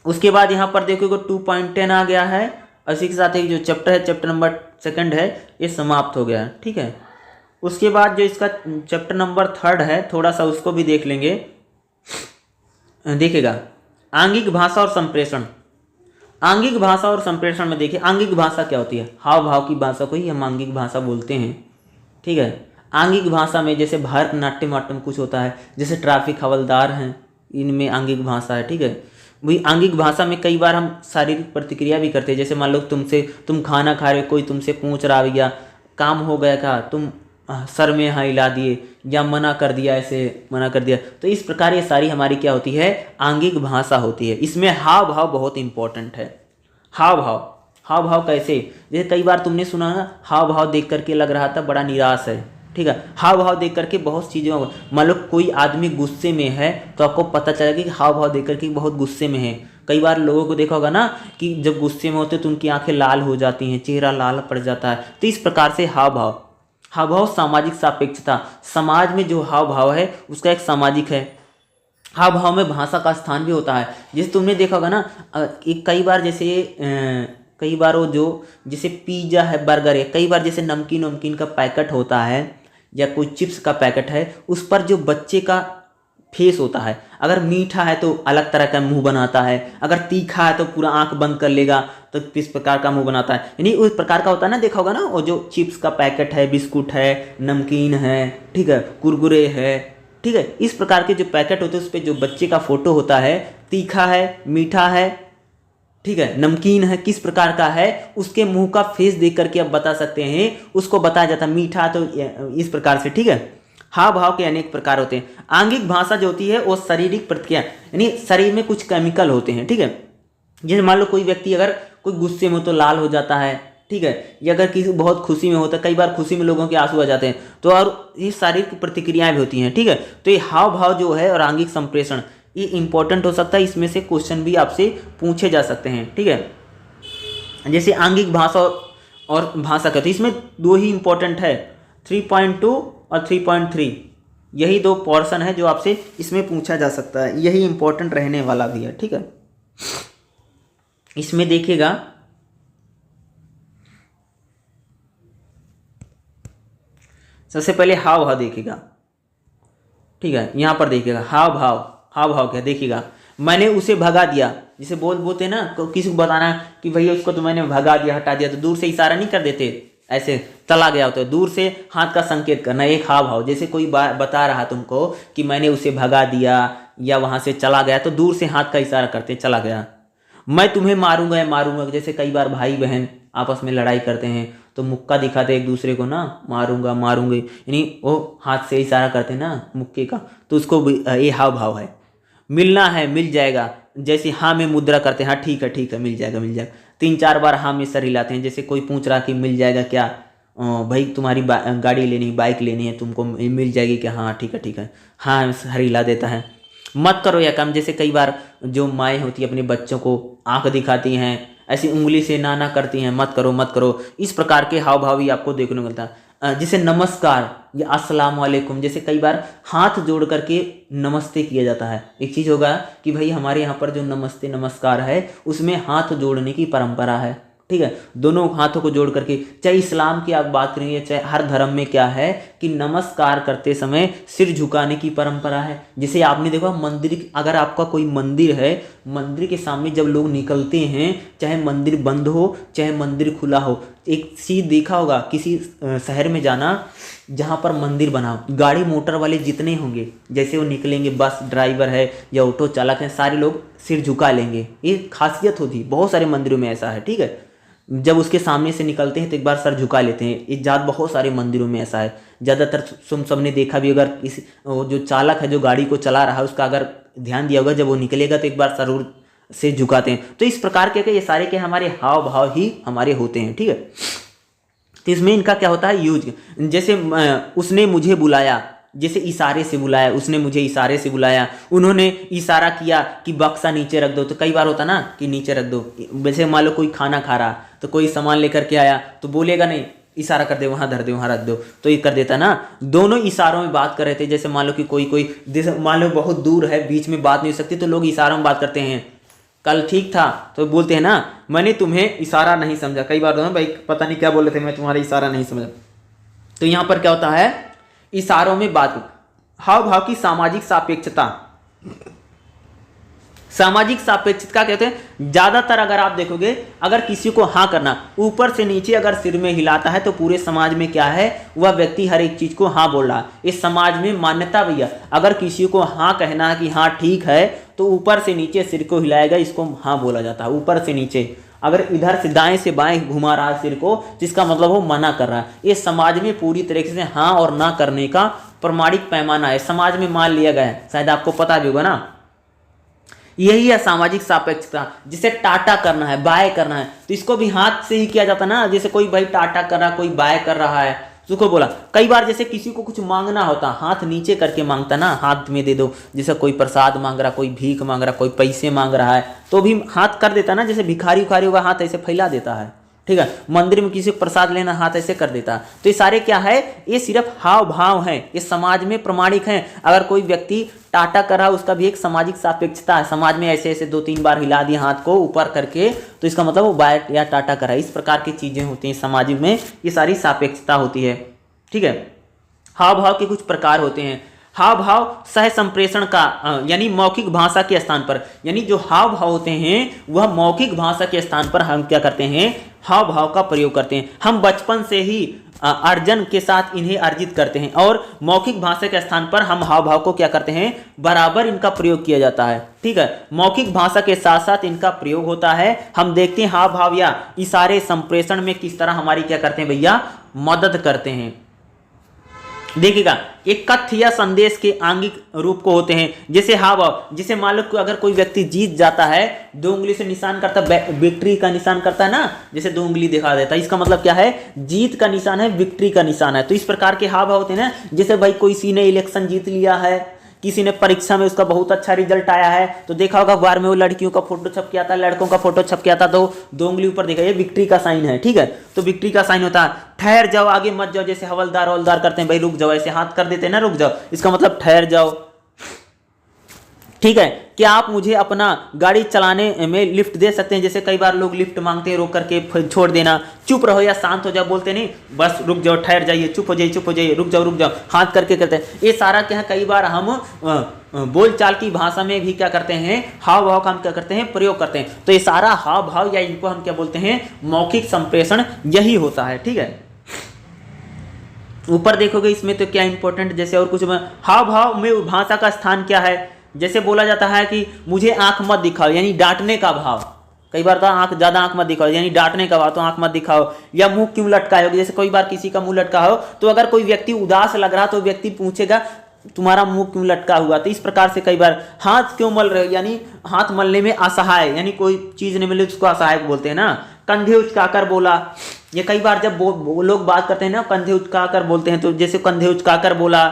उसके बाद यहाँ पर देखोगे 2.10 आ गया है, इसी के साथ एक जो चैप्टर है, चैप्टर नंबर 2 है, ये समाप्त हो गया है, ठीक है। उसके बाद जो इसका चैप्टर नंबर 3 है, थोड़ा सा उसको भी देख लेंगे। देखिएगा, आंगिक भाषा और संप्रेषण। आंगिक भाषा और संप्रेषण में देखिए, आंगिक भाषा क्या होती है, हाव भाव की भाषा को ही हम आंगिक भाषा बोलते हैं, ठीक है। आंगिक भाषा में जैसे भरतनाट्यम वाट्यम कुछ होता है, जैसे ट्रैफिक हवलदार हैं, इनमें आंगिक भाषा है, ठीक है। वही आंगिक भाषा में कई बार हम शारीरिक प्रतिक्रिया भी करते हैं, जैसे मान लो तुम खाना खा रहे हो, कोई तुमसे पूछ रहा है या काम हो गया क्या, तुम सर में हाँ हिला दिए या मना कर दिया, ऐसे मना कर दिया। तो इस प्रकार ये सारी हमारी क्या होती है, आंगिक भाषा होती है। इसमें हाव भाव बहुत इंपॉर्टेंट है। हाव भाव कैसे, जैसे कई बार तुमने सुना ना, हाव भाव देख करके लग रहा था बड़ा निराश है, ठीक है। हाव भाव देख करके बहुत चीज़ों, मान लो कोई आदमी गुस्से में है तो आपको पता चलेगा कि हाव भाव देख करके बहुत गुस्से में है। कई बार लोगों को देखा होगा ना कि जब गुस्से में होते तो उनकी आंखें लाल हो जाती हैं, चेहरा लाल पड़ जाता है। तो इस प्रकार से हाव भाव सामाजिक सापेक्षता, समाज में जो हाव भाव है उसका एक सामाजिक है। हाव भाव में भाषा का स्थान भी होता है। जैसे तुमने देखा होगा ना, कई बार जैसे कई बार वो जो जैसे पिज़्ज़ा है, बर्गर है, कई बार जैसे नमकीन का पैकेट होता है या कोई चिप्स का पैकेट है, उस पर जो बच्चे का फेस होता है, अगर मीठा है तो अलग तरह का मुंह बनाता है, अगर तीखा है तो पूरा आंख बंद कर लेगा, तो किस प्रकार का मुंह बनाता है, यानी उस प्रकार का होता है ना। देखा होगा ना, वो जो चिप्स का पैकेट है, बिस्कुट है, नमकीन है, ठीक है, कुरकुरे है, ठीक है, इस प्रकार के जो पैकेट होते हैं उस पर जो बच्चे का फोटो होता है, तीखा है, मीठा है, ठीक है, नमकीन है, किस प्रकार का है, उसके मुंह का फेस देख करके आप बता सकते हैं, उसको बताया जाता है। मीठा तो इस प्रकार से, ठीक है। हाव भाव के अनेक प्रकार होते हैं। आंगिक भाषा जो होती है वो शारीरिक प्रतिक्रिया, यानी शरीर में कुछ केमिकल होते हैं, ठीक है। जैसे मान लो कोई व्यक्ति अगर कोई गुस्से में हो तो लाल हो जाता है, ठीक है, या अगर किसी बहुत खुशी में होता है, कई बार खुशी में लोगों के आंसू आ जाते हैं, तो और ये शारीरिक प्रतिक्रियाएं भी होती हैं, ठीक है। तो ये हाव भाव जो है और आंगिक संप्रेषण, ये इंपॉर्टेंट हो सकता है, इसमें से क्वेश्चन भी आपसे पूछे जा सकते हैं, ठीक है। जैसे आंगिक भाषा और भाषा का, तो इसमें दो ही इंपॉर्टेंट है, 3.2 और 3.3, यही दो पोर्शन है जो आपसे इसमें पूछा जा सकता है, यही इंपॉर्टेंट रहने वाला भी है, ठीक है। इसमें देखिएगा, सबसे पहले हाव भाव देखिएगा, ठीक है। यहाँ पर देखिएगा हाव भाव क्या, देखिएगा, मैंने उसे भगा दिया, जिसे बोलते ना, किसी को बताना कि भैया उसको तो मैंने भगा दिया, हटा दिया, तो दूर से इशारा नहीं कर देते, ऐसे चला गया होता है, दूर से हाथ का संकेत करना, एक हाव भाव। जैसे कोई बता रहा तुमको कि मैंने उसे भगा दिया या वहां से चला गया, तो दूर से हाथ का इशारा करते चला गया। मैं तुम्हें मारूंगा, जैसे कई बार भाई बहन आपस में लड़ाई करते हैं तो मुक्का दिखाते एक दूसरे को ना, मारूंगे, यानी वो हाथ से इशारा करते ना मुक्के का, तो उसको ये हाव भाव है। मिलना है, मिल जाएगा, जैसे हाँ में मुद्रा करते हैं, हाँ ठीक है, मिल जाएगा, 3-4 बार हाँ में सर हिलाते हैं। जैसे कोई पूछ रहा कि मिल जाएगा क्या, भाई तुम्हारी गाड़ी लेनी है, बाइक लेनी है, तुमको मिल जाएगी क्या, हाँ ठीक है, हाँ सर हिला देता है। मत करो यह काम, जैसे कई बार जो माएँ होती है अपने बच्चों को आंख दिखाती हैं, ऐसी उंगली से ना करती हैं, मत करो, इस प्रकार के हाव भाव ही आपको देखने को मिलता है। जैसे नमस्कार या अस्सलाम वालेकुम, जैसे कई बार हाथ जोड़ करके नमस्ते किया जाता है। एक चीज़ होगा कि भाई हमारे यहाँ पर जो नमस्ते नमस्कार है उसमें हाथ जोड़ने की परंपरा है, ठीक है, दोनों हाथों को जोड़ करके। चाहे इस्लाम की आप बात करेंगे, चाहे हर धर्म में क्या है कि नमस्कार करते समय सिर झुकाने की परंपरा है। जैसे आपने देखा मंदिर, अगर आपका कोई मंदिर है, मंदिर के सामने जब लोग निकलते हैं, चाहे मंदिर बंद हो चाहे मंदिर खुला हो, एक चीज़ देखा होगा, किसी शहर में जाना जहाँ पर मंदिर बना हो, गाड़ी मोटर वाले जितने होंगे, जैसे वो निकलेंगे, बस ड्राइवर है या ऑटो चालक है, सारे लोग सिर झुका लेंगे। ये खासियत होती है, बहुत सारे मंदिरों में ऐसा है, ठीक है। जब उसके सामने से निकलते हैं तो एक बार सर झुका लेते हैं, ये जात बहुत सारे मंदिरों में ऐसा है। ज़्यादातर तुम सबने देखा भी, अगर किसी जो चालक है जो गाड़ी को चला रहा है उसका अगर ध्यान दिया होगा, जब वो निकलेगा तो एक बार सर से झुकाते हैं। तो इस प्रकार के ये सारे के हमारे हाव भाव ही हमारे होते हैं, ठीक है। तो इसमें इनका क्या होता है यूज, जैसे उसने मुझे बुलाया, जैसे इशारे से बुलाया, उसने मुझे इशारे से बुलाया, उन्होंने इशारा किया कि बक्सा नीचे रख दो, तो कई बार होता ना कि नीचे रख दो। वैसे मान लो कोई खाना खा रहा तो कोई सामान लेकर के आया तो बोलेगा नहीं, इशारा कर दे, वहाँ धर दे, वहाँ रख दो, तो ये कर देता ना। दोनों इशारों में बात कर रहे थे। जैसे मान लो कि कोई जैसे मान लो बहुत दूर है, बीच में बात नहीं हो सकती, तो लोग इशारों में बात करते हैं। कल ठीक था तो बोलते हैं ना, मैंने तुम्हें इशारा नहीं समझा। कई बार भाई पता नहीं क्या बोल रहे थे, मैं तुम्हारा इशारा नहीं समझा। तो यहाँ पर क्या होता है, इशारों में बात। हाव भाव की सामाजिक सापेक्षता, सामाजिक सापेक्षता कहते हैं ज्यादातर अगर आप देखोगे, अगर किसी को हाँ करना, ऊपर से नीचे अगर सिर में हिलाता है तो पूरे समाज में क्या है, वह व्यक्ति हर एक चीज को हाँ बोल रहा है। इस समाज में मान्यता भैया, अगर किसी को हाँ कहना है कि हाँ ठीक है, तो ऊपर से नीचे सिर को हिलाएगा, इसको हाँ बोला जाता है। ऊपर से नीचे, अगर इधर से दाएं से बाएं घुमा रहा है सिर को, जिसका मतलब वो मना कर रहा है। ये समाज में पूरी तरीके से हाँ और ना करने का प्रमाणिक पैमाना है, समाज में मान लिया गया है। शायद आपको पता भी होगा ना, यही है सामाजिक सापेक्षता। जिसे टाटा करना है, बाय करना है, तो इसको भी हाथ से ही किया जाता ना। जैसे कोई भाई टाटा कर रहा है, कोई बाय कर रहा है, उसको बोला। कई बार जैसे किसी को कुछ मांगना होता, हाथ नीचे करके मांगता ना, हाथ में दे दो। जैसे कोई प्रसाद मांग रहा, कोई भीख मांग रहा, कोई पैसे मांग रहा है, तो भी हाथ कर देता ना। जैसे भिखारी उखारी होगा, हाथ ऐसे फैला देता है, ठीक है। मंदिर में किसी को प्रसाद लेना, हाथ ऐसे कर देता। तो ये सारे क्या है, ये सिर्फ हाव भाव हैं, ये समाज में प्रमाणिक हैं। अगर कोई व्यक्ति टाटा कर रहा है, उसका भी एक सामाजिक सापेक्षता है। समाज में ऐसे ऐसे 2-3 बार हिला दिया हाथ को ऊपर करके, तो इसका मतलब वो बाय या टाटा कर रहा है। इस प्रकार की चीजें होती हैं समाज में, ये सारी सापेक्षता होती है, ठीक है। हाव भाव के कुछ प्रकार होते हैं। हाव भाव सह संप्रेषण का यानी मौखिक भाषा के स्थान पर, यानी जो हाव भाव होते हैं वह मौखिक भाषा के स्थान पर हम क्या करते हैं, हाव भाव का प्रयोग करते हैं। हम बचपन से ही अर्जन के साथ इन्हें अर्जित करते हैं, और मौखिक भाषा के स्थान पर हम हाव भाव को क्या करते हैं, बराबर इनका प्रयोग किया जाता है, ठीक है। मौखिक भाषा के साथ साथ इनका प्रयोग होता है। हम देखते हैं हाव भाव या इशारे संप्रेषण में किस तरह हमारी क्या करते हैं भैया, मदद करते हैं। देखिएगा, एक कथ्य या संदेश के आंगिक रूप को होते हैं, जैसे हाव भाव। जैसे मान लो अगर कोई व्यक्ति जीत जाता है, 2 उंगली से निशान करता है, विक्ट्री का निशान करता है ना, जैसे 2 उंगली दिखा देता है, इसका मतलब क्या है, जीत का निशान है, विक्ट्री का निशान है। तो इस प्रकार के हाव भाव होते हैं ना। जैसे भाई किसी ने इलेक्शन जीत लिया है, किसी ने परीक्षा में उसका बहुत अच्छा रिजल्ट आया है, तो देखा होगा अखबार में वो लड़कियों का फोटो छप के आता है, लड़कों का फोटो छप के आता, तो 2 उंगली ऊपर देखा, ये विक्ट्री का साइन है, ठीक है। तो विक्ट्री का साइन होता है। ठहर जाओ, आगे मत जाओ, जैसे हवलदार करते हैं, भाई रुक जाओ, ऐसे हाथ कर देते हैं ना, रुक जाओ, इसका मतलब ठहर जाओ, ठीक है। क्या आप मुझे अपना गाड़ी चलाने में लिफ्ट दे सकते हैं। जैसे कई बार लोग लिफ्ट मांगते हैं, रोक करके छोड़ देना, चुप रहो या शांत हो जाओ, बोलते नहीं, बस रुक जाओ, ठहर जाइए, चुप हो जाइए, रुक जाओ, हाथ करके करते हैं। ये सारा क्या है, कई बार हम बोलचाल की भाषा में भी क्या करते हैं, हाव भाव का हम क्या करते हैं, प्रयोग करते हैं। तो ये सारा हाव भाव या इनको हम क्या बोलते हैं, मौखिक संप्रेषण यही होता है, ठीक है। ऊपर देखोगे इसमें तो क्या इंपॉर्टेंट, जैसे और कुछ हाव भाव में भाषा का स्थान क्या है। जैसे बोला जाता है कि मुझे आंख मत दिखाओ, यानी डांटने का भाव। कई बार तो ज्यादा आंख मत दिखाओ, यानी डांटने का भाव, तो आंख मत दिखाओ। या मुंह क्यों लटकाए हो, जैसे कोई बार किसी का मुंह लटका हो, तो अगर कोई व्यक्ति उदास लग रहा तो व्यक्ति पूछेगा तुम्हारा मुंह क्यों लटका हुआ। तो इस प्रकार से कई बार हाथ क्यों मल रहे हो, यानी हाथ मलने में असहाय, यानी कोई चीज नहीं मिले उसको असहाय बोलते हैं ना। कंधे उचकाकर बोला, ये कई बार जब लोग बात करते हैं ना, कंधे उचकाकर बोलते हैं, तो जैसे कंधे उचकाकर बोला,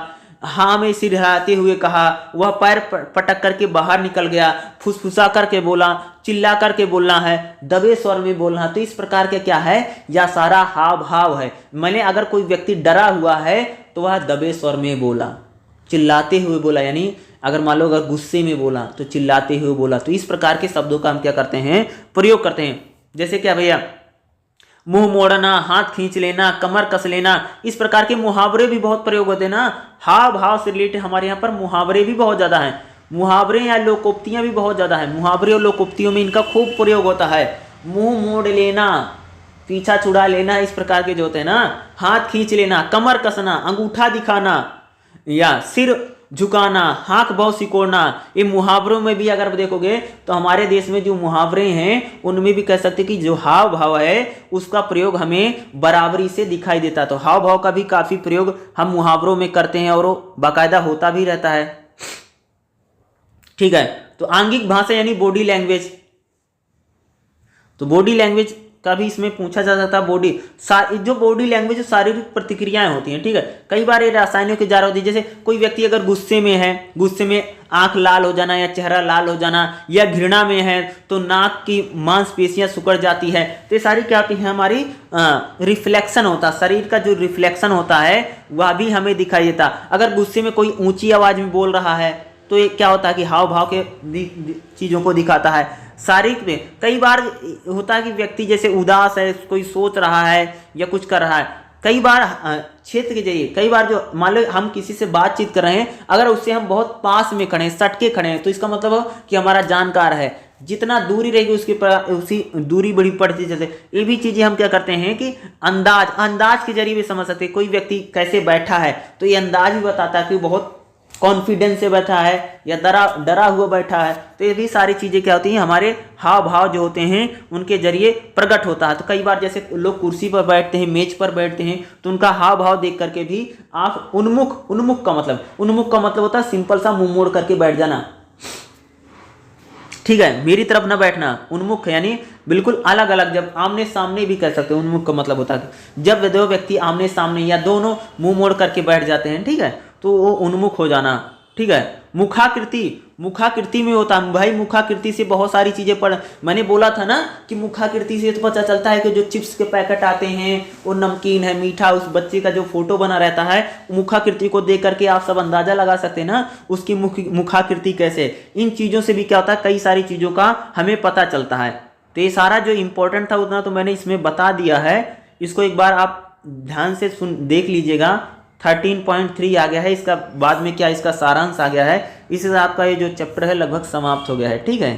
हाँ में सिर हिलाते हुए कहा, वह पैर पटक करके बाहर निकल गया, फुसफुसा करके बोला, चिल्ला करके बोलना है, दबे स्वर में बोलना। तो इस प्रकार के क्या है, यह सारा हाव भाव है। मैंने अगर कोई व्यक्ति डरा हुआ है तो वह दबे स्वर में बोला, चिल्लाते हुए बोला, यानी अगर मान लो अगर गुस्से में बोला तो चिल्लाते हुए बोला। तो इस प्रकार के शब्दों का हम क्या करते हैं, प्रयोग करते हैं। जैसे क्या भैया, मुंह मोड़ना, हाथ खींच लेना, कमर कस लेना, इस प्रकार के मुहावरे भी बहुत प्रयोग होते हैं ना। हाव भाव से रिलेटेड हमारे यहाँ पर मुहावरे भी बहुत ज्यादा हैं। मुहावरे या लोकोक्तियां भी बहुत ज्यादा हैं। मुहावरे और लोकोक्तियों में इनका खूब प्रयोग होता है। मुंह मोड़ लेना, पीछा छुड़ा लेना, इस प्रकार के जो होते हैं ना, हाथ खींच लेना, कमर कसना, अंगूठा दिखाना, या सिर झुकाना, हाथ बहु सिकोड़ना, ये मुहावरों में भी अगर देखोगे तो हमारे देश में जो मुहावरे हैं उनमें भी कह सकते कि जो हाव भाव है उसका प्रयोग हमें बराबरी से दिखाई देता। तो हाव भाव का भी काफी प्रयोग हम मुहावरों में करते हैं और वो बाकायदा होता भी रहता है, ठीक है। तो आंगिक भाषा यानी बॉडी लैंग्वेज, तो बॉडी लैंग्वेज का भी इसमें पूछा जा सकता है। जो बॉडी लैंग्वेज शारीरिक प्रतिक्रियाएं होती हैं, ठीक है। कई बार ये रासायनिक की जार होती है। जैसे कोई व्यक्ति अगर गुस्से में है, गुस्से में आंख लाल हो जाना या चेहरा लाल हो जाना, या घृणा में है तो नाक की मांसपेशियां सिकुड़ जाती है। तो ये सारी क्या होती है, हमारी रिफ्लेक्शन होता है, शरीर का जो रिफ्लेक्शन होता है वह भी हमें दिखाई देता। अगर गुस्से में कोई ऊंची आवाज में बोल रहा है तो ये क्या होता है कि हाव भाव के चीजों को दिखाता है। शारीरिक में कई बार होता है कि व्यक्ति जैसे उदास है, कोई सोच रहा है या कुछ कर रहा है, कई बार क्षेत्र के जरिए, कई बार जो मान लो हम किसी से बातचीत कर रहे हैं, अगर उससे हम बहुत पास में खड़े हैं, सट के खड़े हैं, तो इसका मतलब हो कि हमारा जानकार है। जितना दूरी रहेगी उसके पर उसी दूरी बड़ी पड़ती चलते। ये भी चीजें हम क्या करते हैं कि अंदाज के जरिए भी समझ सकते हैं कोई व्यक्ति कैसे बैठा है, तो ये अंदाज भी बताता है कि वो बहुत कॉन्फिडेंस से बैठा है या डरा हुआ बैठा है। तो ये भी सारी चीजें क्या होती हैं, हमारे हाव भाव जो होते हैं उनके जरिए प्रकट होता है। तो कई बार जैसे लोग कुर्सी पर बैठते हैं, मेज पर बैठते हैं, तो उनका हाव भाव देख करके भी आप उन्मुख का मतलब होता है सिंपल सा मुंह मोड़ करके बैठ जाना, ठीक है, मेरी तरफ ना बैठना। उन्मुख यानी बिल्कुल अलग अलग, जब आमने सामने भी कर सकते हैं। उन्मुख का मतलब होता है जब दो व्यक्ति आमने सामने या दोनों मुंह मोड़ करके बैठ जाते हैं, ठीक है, तो वो उन्मुख हो जाना, ठीक है। मुखाकृति में होता है भाई, मुखाकृति से बहुत सारी चीजें पढ़, मैंने बोला था ना कि मुखाकृति से तो पता चलता है कि जो चिप्स के पैकेट आते हैं वो नमकीन है, मीठा, उस बच्चे का जो फोटो बना रहता है, मुखाकृति को देख करके आप सब अंदाजा लगा सकते हैं ना उसकी मुखाकृति कैसे। इन चीजों से भी क्या होता है, कई सारी चीजों का हमें पता चलता है। तो ये सारा जो इंपॉर्टेंट था उतना तो मैंने इसमें बता दिया है, इसको एक बार आप ध्यान से देख लीजिएगा। 13.3 आ गया है, इसका बाद में क्या इसका सारांश आ गया है। इससे आपका ये जो चैप्टर है लगभग समाप्त हो गया है, ठीक है।